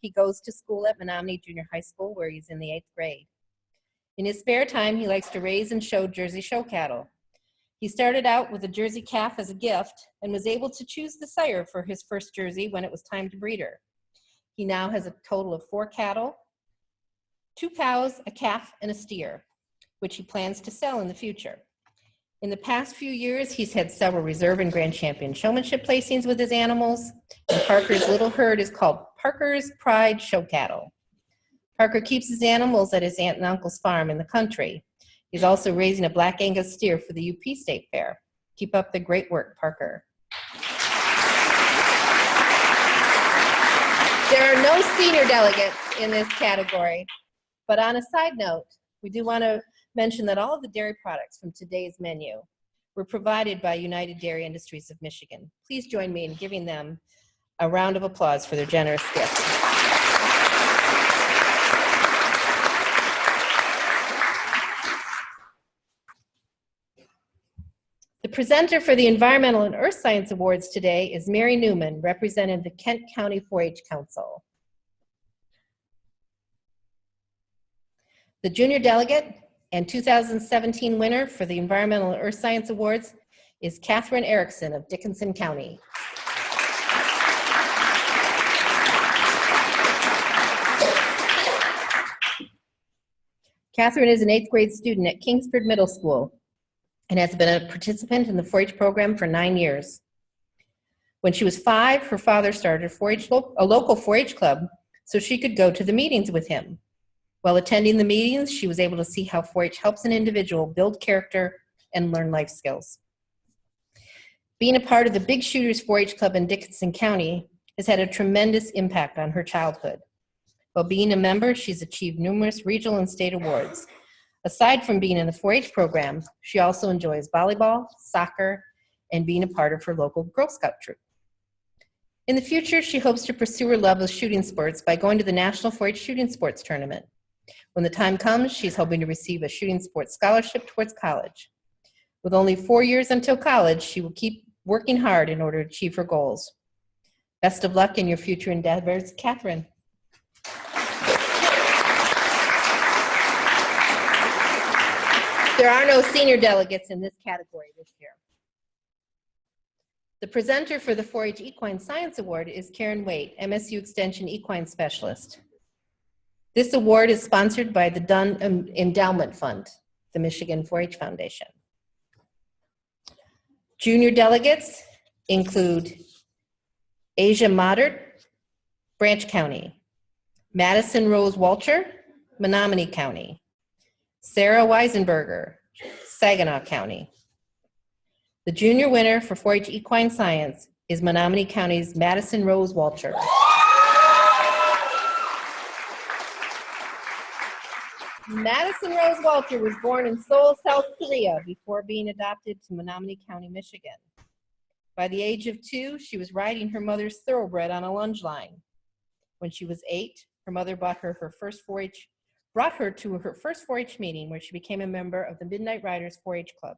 He goes to school at Menominee Junior High School, where he's in the 8th grade. In his spare time, he likes to raise and show Jersey show cattle. He started out with a Jersey calf as a gift and was able to choose the sire for his first Jersey when it was time to breed her. He now has a total of 4 cattle, 2 cows, a calf, and a steer, which he plans to sell in the future. In the past few years, he's had several reserve and grand champion showmanship placings with his animals, and Parker's little herd is called Parker's Pride Show Cattle. Parker keeps his animals at his aunt and uncle's farm in the country. He's also raising a Black Angus steer for the UP State Fair. Keep up the great work, Parker. There are no senior delegates in this category, but on a side note, we do want to mention that all of the dairy products from today's menu were provided by United Dairy Industries of Michigan. Please join me in giving them a round of applause for their generous gift. The presenter for the Environmental and Earth Science Awards today is Mary Newman, representing the Kent County 4-H Council. The junior delegate and 2017 winner for the Environmental and Earth Science Awards is Catherine Erickson of Dickinson County. Catherine is an 8th grade student at Kingsford Middle School and has been a participant in the 4-H program for 9 years. When she was 5, her father started a local 4-H club so she could go to the meetings with him. While attending the meetings, she was able to see how 4-H helps an individual build character and learn life skills. Being a part of the Big Shooters 4-H club in Dickinson County has had a tremendous impact on her childhood. While being a member, she's achieved numerous regional and state awards. Aside from being in the 4-H program, she also enjoys volleyball, soccer, and being a part of her local Girl Scout troop. In the future, she hopes to pursue her love of shooting sports by going to the National 4-H Shooting Sports Tournament. When the time comes, she's hoping to receive a shooting sports scholarship towards college. With only 4 years until college, she will keep working hard in order to achieve her goals. Best of luck in your future endeavors, Catherine. There are no senior delegates in this category this year. The presenter for the 4-H Equine Science Award is Karen Waite, MSU Extension Equine Specialist. This award is sponsored by the Dunn Endowment Fund, the Michigan 4-H Foundation. Junior delegates include Asia Modert, Branch County, Madison Rose Walcher, Menominee County, Sarah Weisenberger, Saginaw County. The junior winner for 4-H equine science is Menominee County's Madison Rose Walcher. Madison Rose Walcher was born in Seoul, South Korea before being adopted to Menominee County, Michigan. By the age of 2, she was riding her mother's thoroughbred on a lunge line. When she was 8, her mother brought her to her first 4-H meeting, where she became a member of the Midnight Riders 4-H Club.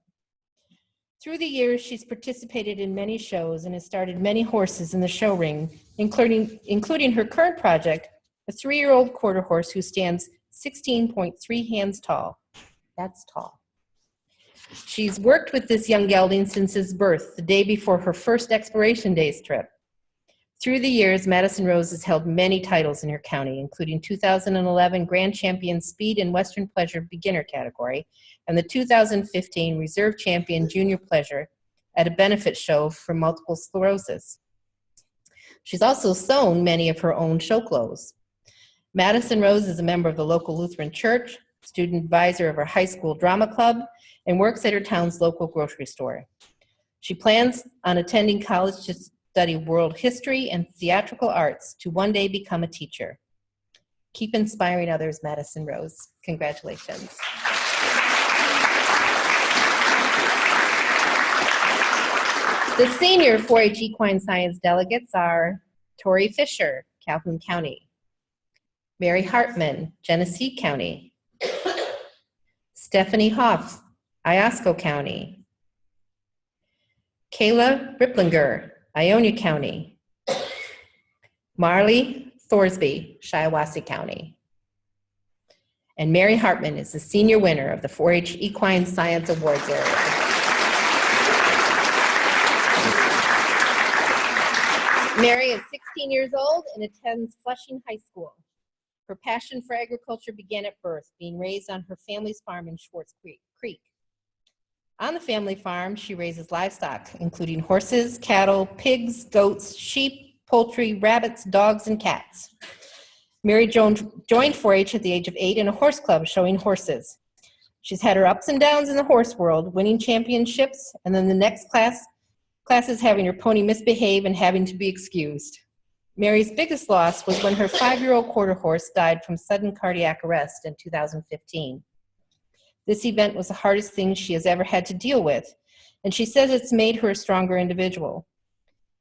Through the years, she's participated in many shows and has started many horses in the show ring, including her current project, a 3-year-old quarter horse who stands 16.3 hands tall. That's tall. She's worked with this young gelding since his birth, the day before her first Exploration Days trip. Through the years, Madison Rose has held many titles in her county, including 2011 Grand Champion Speed and Western Pleasure Beginner category, and the 2015 Reserve Champion Junior Pleasure at a benefit show for multiple sclerosis. She's also sewn many of her own show clothes. Madison Rose is a member of the local Lutheran Church, student advisor of her high school drama club, and works at her town's local grocery store. She plans on attending college to study world history and theatrical arts to one day become a teacher. Keep inspiring others, Madison Rose. Congratulations. The senior 4-H equine science delegates are Tori Fisher, Calhoun County, Mary Hartman, Genesee County, Stephanie Hoff, Iosco County, Kayla Riplinger, Ionia County, Marley Thorsby, Shiawassee County. And Mary Hartman is the senior winner of the 4-H Equine Science Awards area. Mary is 16 years old and attends Flushing High School. Her passion for agriculture began at birth, being raised on her family's farm in Schwartz Creek. On the family farm, she raises livestock, including horses, cattle, pigs, goats, sheep, poultry, rabbits, dogs, and cats. Mary joined 4-H at the age of 8 in a horse club showing horses. She's had her ups and downs in the horse world, winning championships, and then the next classes having her pony misbehave and having to be excused. Mary's biggest loss was when her 5-year-old quarter horse died from sudden cardiac arrest in 2015. This event was the hardest thing she has ever had to deal with, and she says it's made her a stronger individual.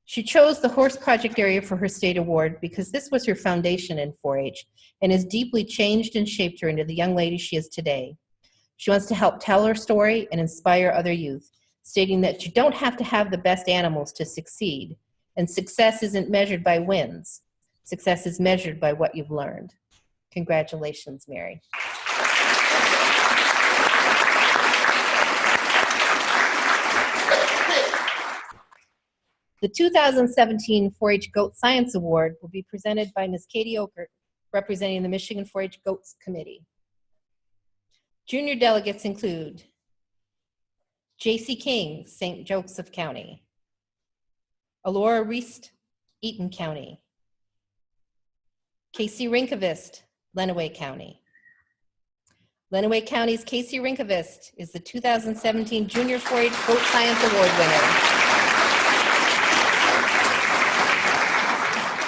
She chose the horse project area for her state award because this was her foundation in 4-H and has deeply changed and shaped her into the young lady she is today. She wants to help tell her story and inspire other youth, stating that you don't have to have the best animals to succeed, and success isn't measured by wins. Success is measured by what you've learned. Congratulations, Mary. The 2017 4-H Goat Science Award will be presented by Ms. Katie Oker, representing the Michigan 4-H Goats Committee. Junior delegates include J.C. King, St. Joseph County, Alora Reist, Eaton County, Casey Rinkovist, Lenawee County. Lenawee County's Casey Rinkovist is the 2017 Junior 4-H Goat Science Award winner.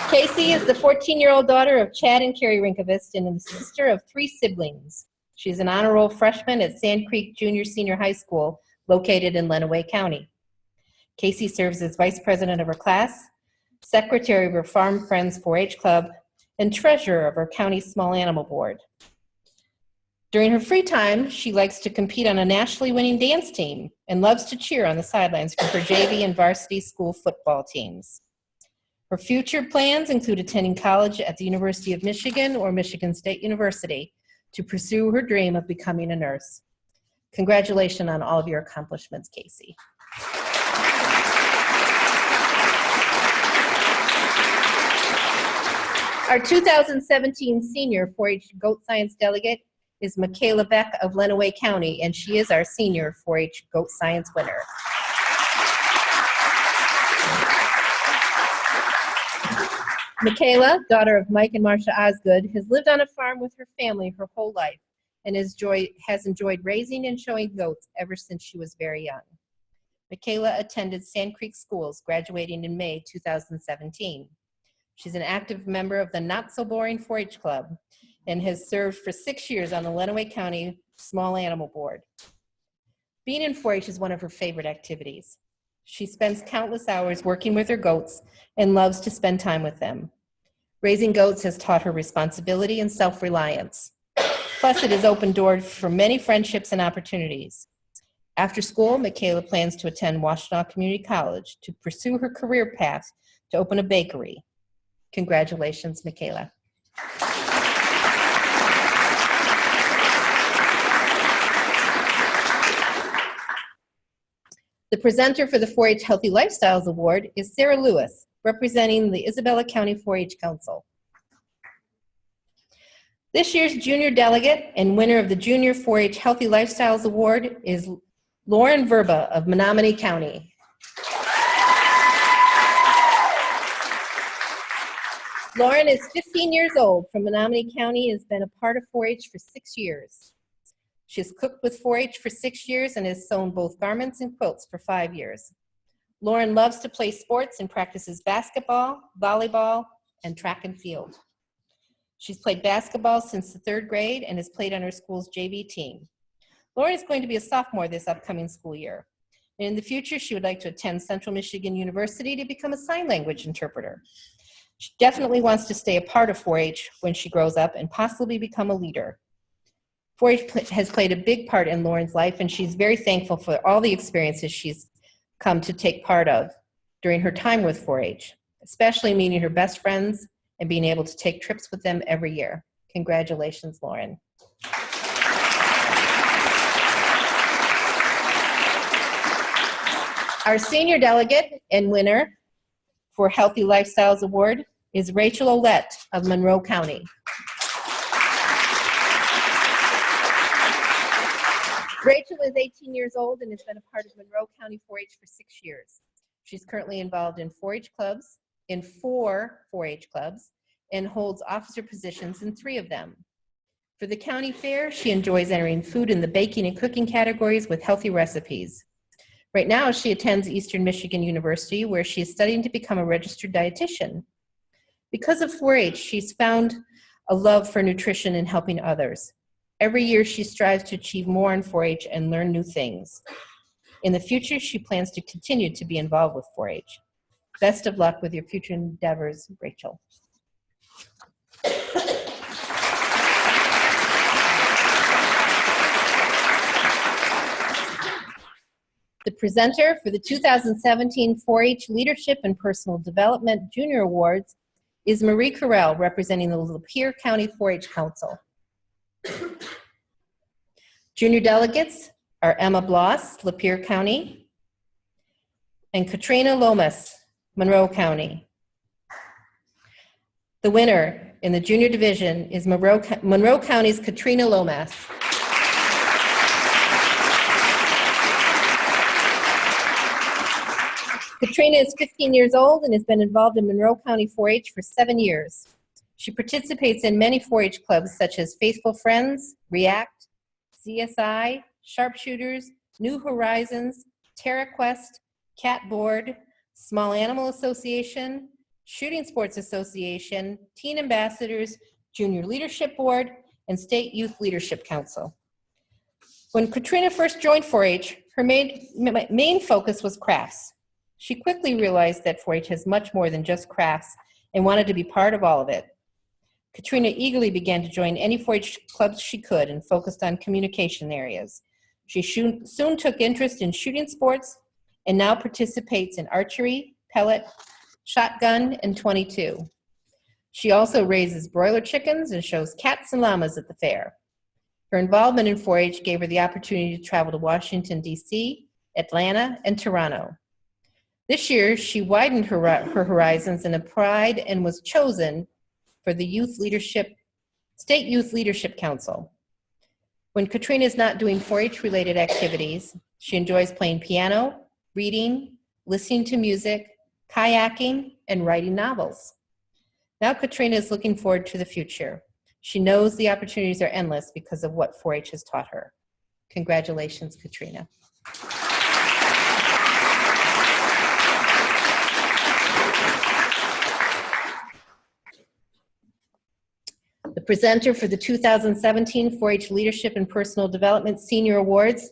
Casey is the 14-year-old daughter of Chad and Carrie Rinkovist and the sister of 3 siblings. She's an honor roll freshman at Sand Creek Junior Senior High School, located in Lenawee County. Casey serves as vice president of her class, secretary of her Farm Friends 4-H Club, and treasurer of her county small animal board. During her free time, she likes to compete on a nationally winning dance team and loves to cheer on the sidelines for her JV and varsity school football teams. Her future plans include attending college at the University of Michigan or Michigan State University to pursue her dream of becoming a nurse. Congratulations on all of your accomplishments, Casey. Our 2017 senior 4-H Goat Science delegate is Michaela Beck of Lenawee County, and she is our senior 4-H Goat Science winner. Michaela, daughter of Mike and Marcia Osgood, has lived on a farm with her family her whole life and has enjoyed raising and showing goats ever since she was very young. Michaela attended Sand Creek Schools, graduating in May 2017. She's an active member of the Not So Boring 4-H Club and has served for 6 years on the Lenawee County Small Animal Board. Being in 4-H is one of her favorite activities. She spends countless hours working with her goats and loves to spend time with them. Raising goats has taught her responsibility and self-reliance. Plus, it has opened doors for many friendships and opportunities. After school, Michaela plans to attend Washtenaw Community College to pursue her career path to open a bakery. Congratulations, Michaela. The presenter for the 4-H Healthy Lifestyles Award is Sarah Lewis, representing the Isabella County 4-H Council. This year's junior delegate and winner of the Junior 4-H Healthy Lifestyles Award is Lauren Verba of Menominee County. Lauren is 15 years old from Menominee County and has been a part of 4-H for 6 years. She has cooked with 4-H for 6 years and has sewn both garments and quilts for 5 years. Lauren loves to play sports and practices basketball, volleyball, and track and field. She's played basketball since the 3rd grade and has played on her school's JV team. Lauren is going to be a sophomore this upcoming school year. And in the future, she would like to attend Central Michigan University to become a sign language interpreter. She definitely wants to stay a part of 4-H when she grows up and possibly become a leader. 4-H has played a big part in Lauren's life, and she's very thankful for all the experiences she's come to take part of during her time with 4-H, especially meeting her best friends and being able to take trips with them every year. Congratulations, Lauren. Our senior delegate and winner for Healthy Lifestyles Award is Rachel Olette of Monroe County. Rachel is 18 years old and has been a part of Monroe County 4-H for 6 years. She's currently involved in 4-H clubs, in 4 4-H clubs, and holds officer positions in 3 of them. For the county fair, she enjoys entering food in the baking and cooking categories with healthy recipes. Right now, she attends Eastern Michigan University, where she is studying to become a registered dietitian. Because of 4-H, she's found a love for nutrition and helping others. Every year, she strives to achieve more in 4-H and learn new things. In the future, she plans to continue to be involved with 4-H. Best of luck with your future endeavors, Rachel. The presenter for the 2017 4-H Leadership and Personal Development Junior Awards is Marie Carell, representing the Lapeer County 4-H Council. Junior delegates are Emma Bloss, Lapeer County, and Katrina Lomas, Monroe County. The winner in the junior division is Monroe County's Katrina Lomas. Katrina is 15 years old and has been involved in Monroe County 4-H for 7 years. She participates in many 4-H clubs such as Faithful Friends, React, CSI, Sharpshooters, New Horizons, TerraQuest, Cat Board, Small Animal Association, Shooting Sports Association, Teen Ambassadors, Junior Leadership Board, and State Youth Leadership Council. When Katrina first joined 4-H, her main focus was crafts. She quickly realized that 4-H has much more than just crafts and wanted to be part of all of it. Katrina eagerly began to join any 4-H clubs she could and focused on communication areas. She soon took interest in shooting sports and now participates in archery, pellet, shotgun, and .22. She also raises broiler chickens and shows cats and llamas at the fair. Her involvement in 4-H gave her the opportunity to travel to Washington, D.C., Atlanta, and Toronto. This year, she widened her horizons and applied and was chosen for the State Youth Leadership Council. When Katrina is not doing 4-H related activities, she enjoys playing piano, reading, listening to music, kayaking, and writing novels. Now Katrina is looking forward to the future. She knows the opportunities are endless because of what 4-H has taught her. Congratulations, Katrina. The presenter for the 2017 4-H Leadership and Personal Development Senior Awards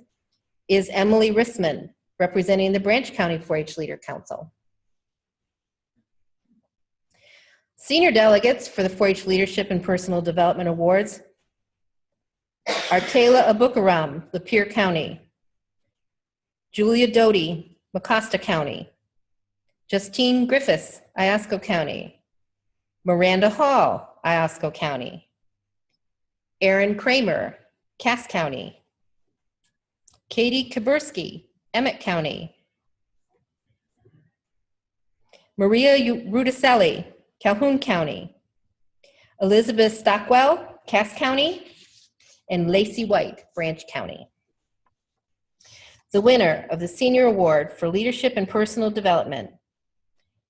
is Emily Rissman, representing the Branch County 4-H Leader Council. Senior delegates for the 4-H Leadership and Personal Development Awards are Kayla Abukaram, Lapeer County, Julia Doty, Mecosta County, Justine Griffiths, Iosco County, Miranda Hall, Iosco County, Aaron Kramer, Cass County, Katie Kaburski, Emmett County, Maria Rudicelli, Calhoun County, Elizabeth Stockwell, Cass County, and Lacey White, Branch County. The winner of the Senior Award for Leadership and Personal Development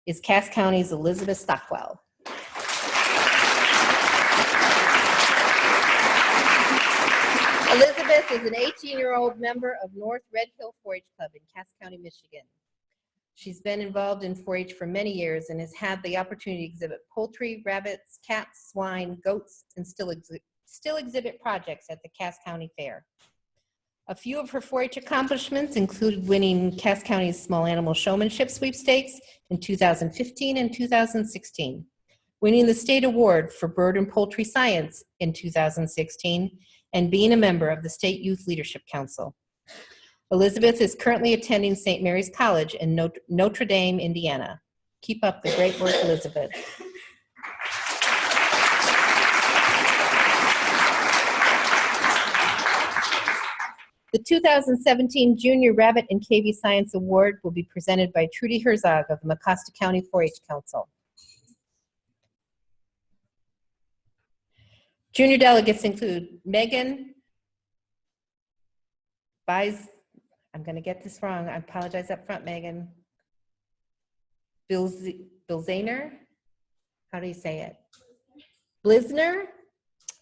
is Cass County's Elizabeth Stockwell. Elizabeth is an 18-year-old member of North Red Hill 4-H Club in Cass County, Michigan. She's been involved in 4-H for many years and has had the opportunity to exhibit poultry, rabbits, cats, swine, goats, and still exhibit projects at the Cass County Fair. A few of her 4-H accomplishments included winning Cass County's Small Animal Showmanship Sweepstakes in 2015 and 2016, winning the State Award for Bird and Poultry Science in 2016, and being a member of the State Youth Leadership Council. Elizabeth is currently attending St. Mary's College in Notre Dame, Indiana. Keep up the great work, Elizabeth. The 2017 Junior Rabbit and CAVY Science Award will be presented by Trudy Herzog of the Mecosta County 4-H Council. Junior delegates include Megan I'm going to get this wrong. I apologize up front, Megan. Bilzaner? How do you say it? Blisner?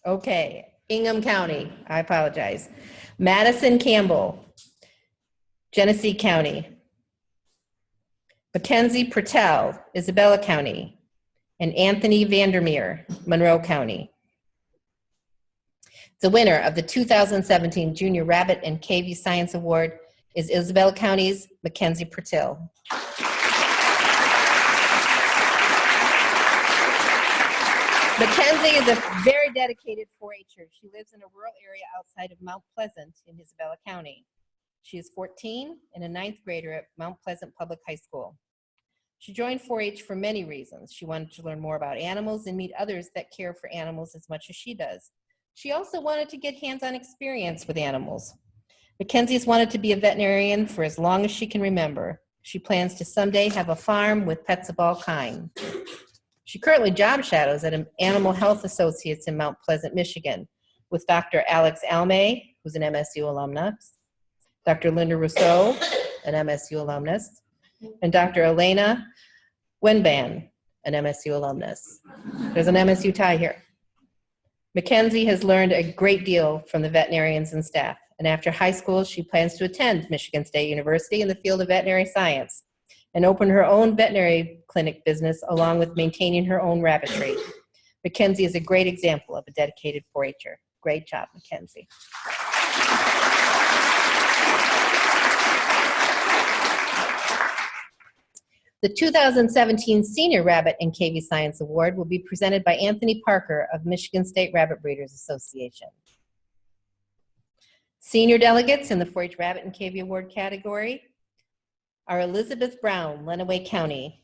Okay. Ingham County. I apologize. Madison Campbell. Genesee County. Mackenzie Pertel, Isabella County. And Anthony Vandermeer, Monroe County. The winner of the 2017 Junior Rabbit and CAVY Science Award is Isabella County's Mackenzie Pertil. Mackenzie is a very dedicated 4-H'er. She lives in a rural area outside of Mount Pleasant in Isabella County. She is 14 and a 9th grader at Mount Pleasant Public High School. She joined 4-H for many reasons. She wanted to learn more about animals and meet others that care for animals as much as she does. She also wanted to get hands-on experience with animals. Mackenzie has wanted to be a veterinarian for as long as she can remember. She plans to someday have a farm with pets of all kinds. She currently job shadows at Animal Health Associates in Mount Pleasant, Michigan, with Dr. Alex Almay, who's an MSU alumnus, Dr. Linda Rousseau, an MSU alumnus, and Dr. Elena Wenban, an MSU alumnus. There's an MSU tie here. Mackenzie has learned a great deal from the veterinarians and staff, and after high school, she plans to attend Michigan State University in the field of veterinary science and open her own veterinary clinic business along with maintaining her own rabbitry. Mackenzie is a great example of a dedicated 4-H'er. Great job, Mackenzie. The 2017 Senior Rabbit and CAVY Science Award will be presented by Anthony Parker of Michigan State Rabbit Breeders Association. Senior delegates in the 4-H Rabbit and CAVY Award category are Elizabeth Brown, Lenawee County,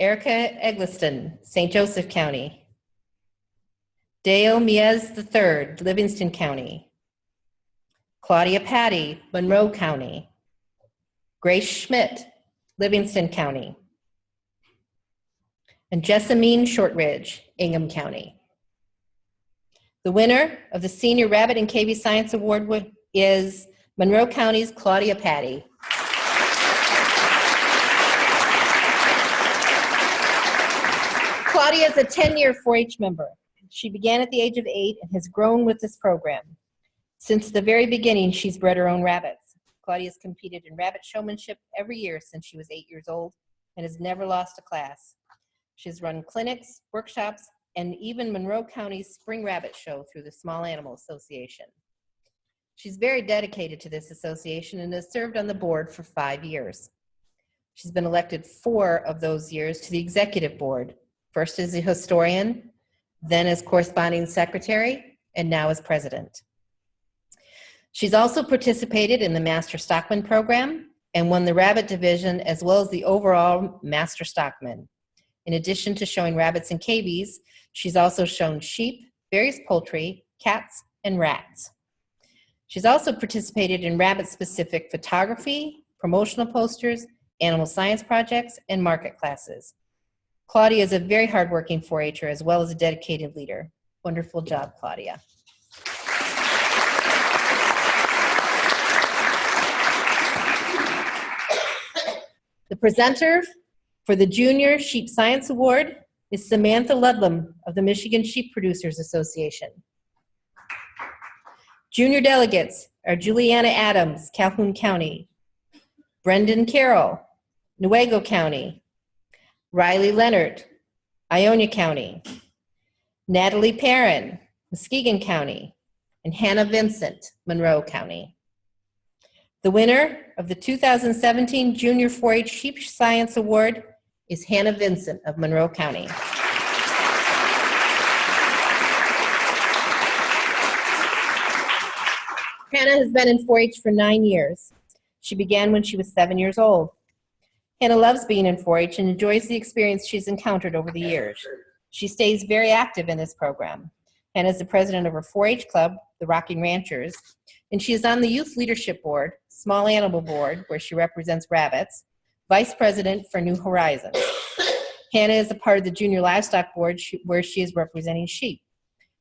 Erica Eggleston, St. Joseph County, Dale Miez III, Livingston County, Claudia Patty, Monroe County, Grace Schmidt, Livingston County, and Jessamine Shortridge, Ingham County. The winner of the Senior Rabbit and CAVY Science Award is Monroe County's Claudia Patty. Claudia is a 10-year 4-H member. She began at the age of 8 and has grown with this program. Since the very beginning, she's bred her own rabbits. Claudia's competed in rabbit showmanship every year since she was 8 years old and has never lost a class. She's run clinics, workshops, and even Monroe County's Spring Rabbit Show through the Small Animal Association. She's very dedicated to this association and has served on the board for 5 years. She's been elected 4 of those years to the executive board, first as a historian, then as corresponding secretary, and now as president. She's also participated in the Master Stockman program and won the rabbit division as well as the overall Master Stockman. In addition to showing rabbits and cavies, she's also shown sheep, various poultry, cats, and rats. She's also participated in rabbit-specific photography, promotional posters, animal science projects, and market classes. Claudia is a very hardworking 4-H'er as well as a dedicated leader. Wonderful job, Claudia. The presenter for the Junior Sheep Science Award is Samantha Ludlam of the Michigan Sheep Producers Association. Junior delegates are Juliana Adams, Calhoun County, Brendan Carroll, Newaygo County, Riley Leonard, Ionia County, Natalie Perrin, Muskegon County, and Hannah Vincent, Monroe County. The winner of the 2017 Junior 4-H Sheep Science Award is Hannah Vincent of Monroe County. Hannah has been in 4-H for 9 years. She began when she was 7 years old. Hannah loves being in 4-H and enjoys the experience she's encountered over the years. She stays very active in this program. Hannah is the president of her 4-H club, the Rocking Ranchers, and she is on the Youth Leadership Board, Small Animal Board, where she represents rabbits, vice president for New Horizons. Hannah is a part of the Junior Livestock Board where she is representing sheep.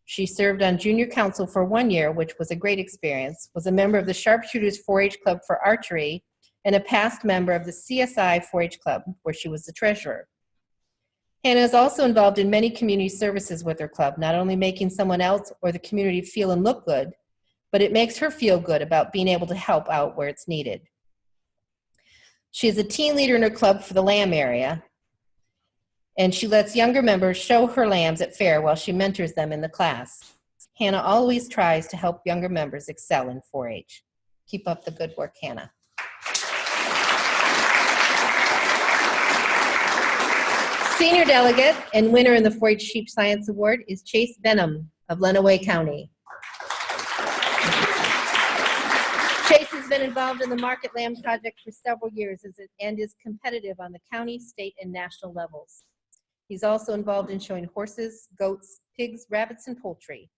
She served on Junior Council for 1 year, which was a great experience, was a member of the Sharpshooters 4-H Club for archery, and a past member of the CSI 4-H Club, where she was the treasurer. Hannah is also involved in many community services with her club, not only making someone else or the community feel and look good, but it makes her feel good about being able to help out where it's needed. She is a team leader in her club for the lamb area, and she lets younger members show her lambs at fair while she mentors them in the class. Hannah always tries to help younger members excel in 4-H. Keep up the good work, Hannah. Senior delegate and winner in the 4-H Sheep Science Award is Chase Benham of Lenawee County. Chase has been involved in the Market Lamb Project for several years and is competitive on the county, state, and national levels. He's also involved in showing horses, goats, pigs, rabbits, and poultry.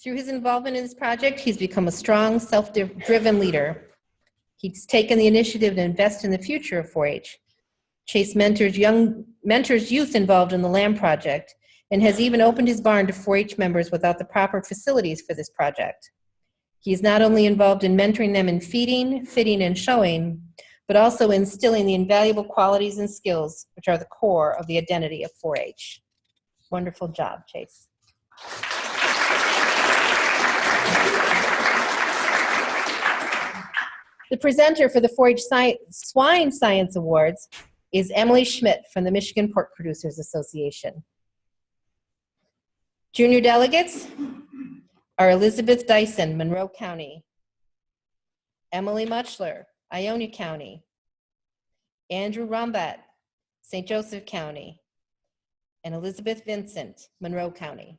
Through his involvement in this project, he's become a strong, self-driven leader. He's taken the initiative to invest in the future of 4-H. Chase mentors youth involved in the Lamb Project and has even opened his barn to 4-H members without the proper facilities for this project. He is not only involved in mentoring them in feeding, fitting, and showing, but also instilling the invaluable qualities and skills which are the core of the identity of 4-H. Wonderful job, Chase. The presenter for the 4-H Swine Science Awards is Emily Schmidt from the Michigan Pork Producers Association. Junior delegates are Elizabeth Dyson, Monroe County, Emily Muchler, Ionia County, Andrew Rombat, St. Joseph County, and Elizabeth Vincent, Monroe County.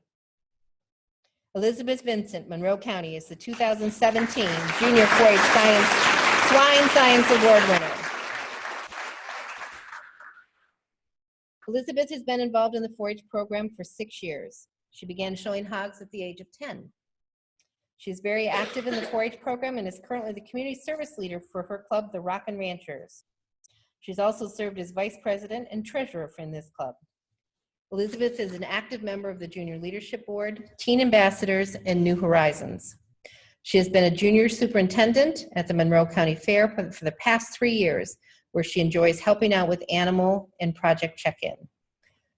Elizabeth Vincent, Monroe County is the 2017 Junior 4-H Swine Science Award winner. Elizabeth has been involved in the 4-H program for 6 years. She began showing hogs at the age of 10. She's very active in the 4-H program and is currently the community service leader for her club, the Rockin' Ranchers. She's also served as vice president and treasurer for this club. Elizabeth is an active member of the Junior Leadership Board, Teen Ambassadors, and New Horizons. She has been a junior superintendent at the Monroe County Fair for the past 3 years, where she enjoys helping out with animal and project check-in.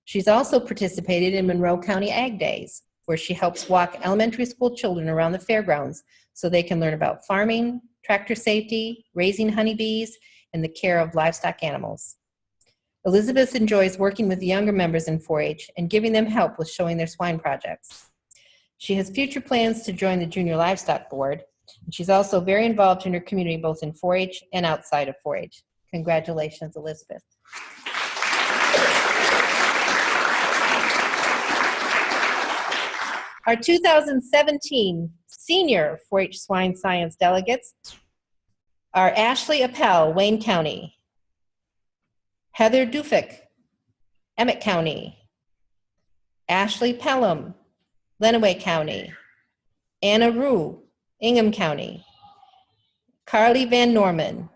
She's also participated in Monroe County Ag Days, where she helps walk elementary school children around the fairgrounds so they can learn about farming, tractor safety, raising honeybees, and the care of livestock animals. Elizabeth enjoys working with the younger members in 4-H and giving them help with showing their swine projects. She has future plans to join the Junior Livestock Board, and she's also very involved in her community, both in 4-H and outside of 4-H. Congratulations, Elizabeth. Our 2017 senior 4-H swine science delegates are Ashley Appel, Wayne County; Heather Dufik, Emmett County; Ashley Pelham, Lenawee County; Anna Rue, Ingham County; Carly Van Norman,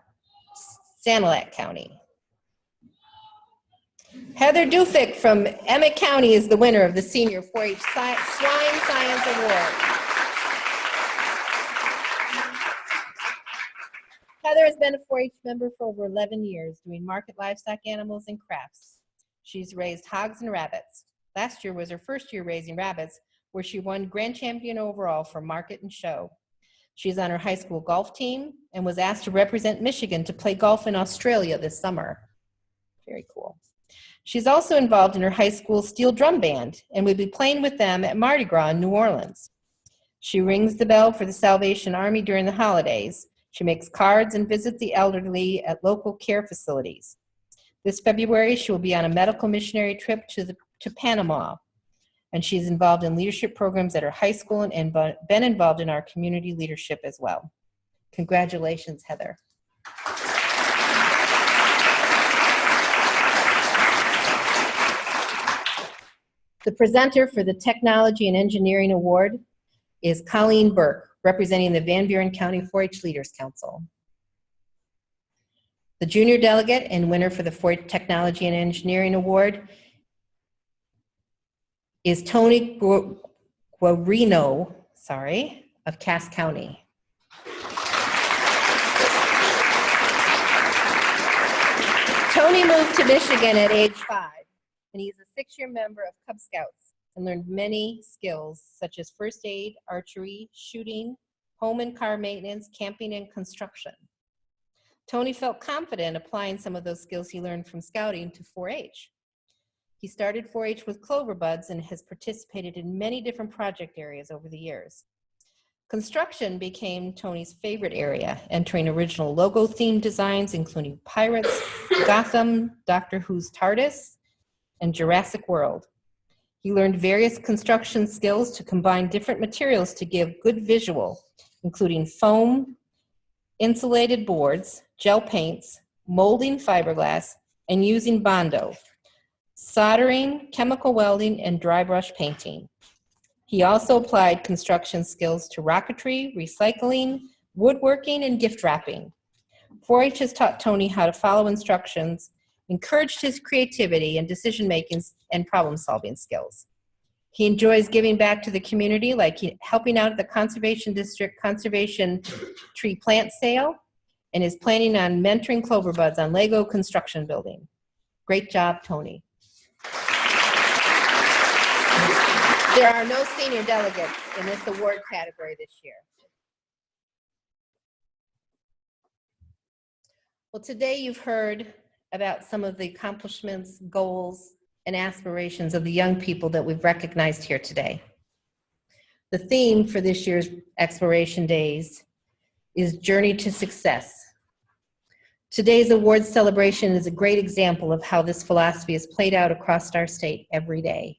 Sanilac County. Heather Dufik from Emmett County is the winner of the Senior 4-H Swine Science Award. Heather has been a 4-H member for over 11 years, doing market livestock animals and crafts. She's raised hogs and rabbits. Last year was her first year raising rabbits, where she won grand champion overall for market and show. She's on her high school golf team and was asked to represent Michigan to play golf in Australia this summer. Very cool. She's also involved in her high school steel drum band and will be playing with them at Mardi Gras in New Orleans. She rings the bell for the Salvation Army during the holidays. She makes cards and visits the elderly at local care facilities. This February, she will be on a medical missionary trip to Panama, and she's involved in leadership programs at her high school and been involved in our community leadership as well. Congratulations, Heather. The presenter for the Technology and Engineering Award is Colleen Burke, representing the Van Buren County 4-H Leaders Council. The junior delegate and winner for the 4-H Technology and Engineering Award is Tony Guarino, of Cass County. Tony moved to Michigan at age 5, and he's a 6-year member of Cub Scouts and learned many skills such as first aid, archery, shooting, home and car maintenance, camping, and construction. Tony felt confident applying some of those skills he learned from scouting to 4-H. He started 4-H with clover buds and has participated in many different project areas over the years. Construction became Tony's favorite area, entering original logo themed designs including Pirates, Gotham, Doctor Who's TARDIS, and Jurassic World. He learned various construction skills to combine different materials to give good visual, including foam, insulated boards, gel paints, molding fiberglass, and using Bondo, soldering, chemical welding, and dry brush painting. He also applied construction skills to rocketry, recycling, woodworking, and gift wrapping. 4-H has taught Tony how to follow instructions, encouraged his creativity and decision-making and problem-solving skills. He enjoys giving back to the community, like helping out at the Conservation District Conservation Tree Plant Sale, and is planning on mentoring clover buds on Lego construction building. Great job, Tony. There are no senior delegates in this award category this year. Well, today you've heard about some of the accomplishments, goals, and aspirations of the young people that we've recognized here today. The theme for this year's Exploration Days is Journey to Success. Today's awards celebration is a great example of how this philosophy is played out across our state every day.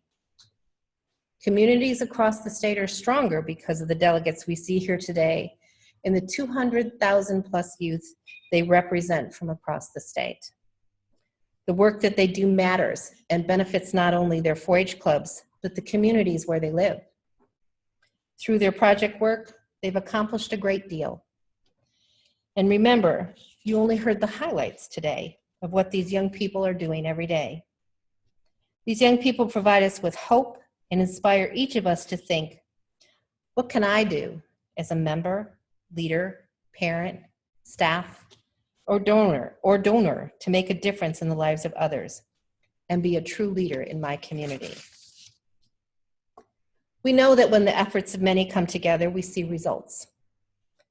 Communities across the state are stronger because of the delegates we see here today and the 200,000 plus youth they represent from across the state. The work that they do matters and benefits not only their 4-H clubs, but the communities where they live. Through their project work, they've accomplished a great deal. And remember, you only heard the highlights today of what these young people are doing every day. These young people provide us with hope and inspire each of us to think, what can I do as a member, leader, parent, staff, or donor to make a difference in the lives of others? and be a true leader in my community. We know that when the efforts of many come together, we see results.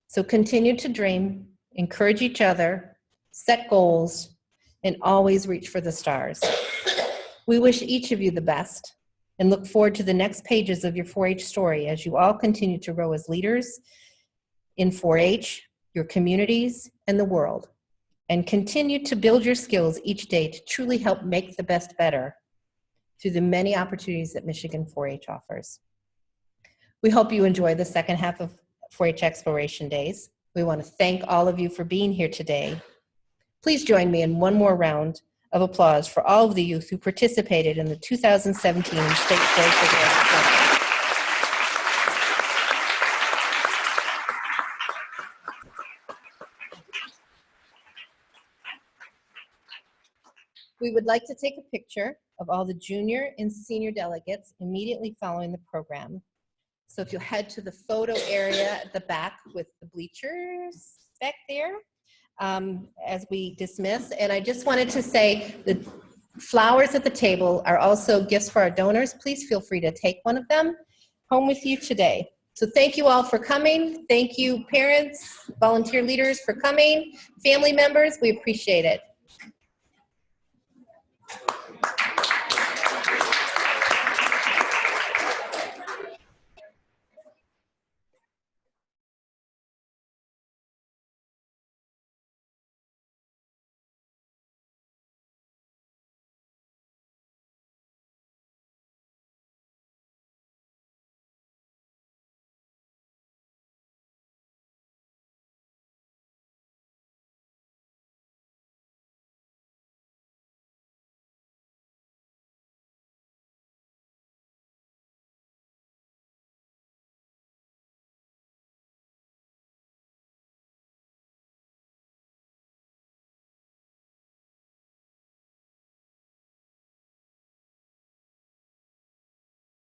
So continue to dream, encourage each other, set goals, and always reach for the stars. We wish each of you the best and look forward to the next pages of your 4-H story as you all continue to grow as leaders in 4-H, your communities, and the world, and continue to build your skills each day to truly help make the best better through the many opportunities that Michigan 4-H offers. We hope you enjoy the second half of 4-H Exploration Days. We want to thank all of you for being here today. Please join me in one more round of applause for all of the youth who participated in the 2017 State 4-H Awards Program. We would like to take a picture of all the junior and senior delegates immediately following the program. So if you'll head to the photo area at the back with the bleachers back there as we dismiss. And I just wanted to say the flowers at the table are also gifts for our donors. Please feel free to take one of them home with you today. So thank you all for coming. Thank you parents, volunteer leaders for coming, family members, we appreciate it.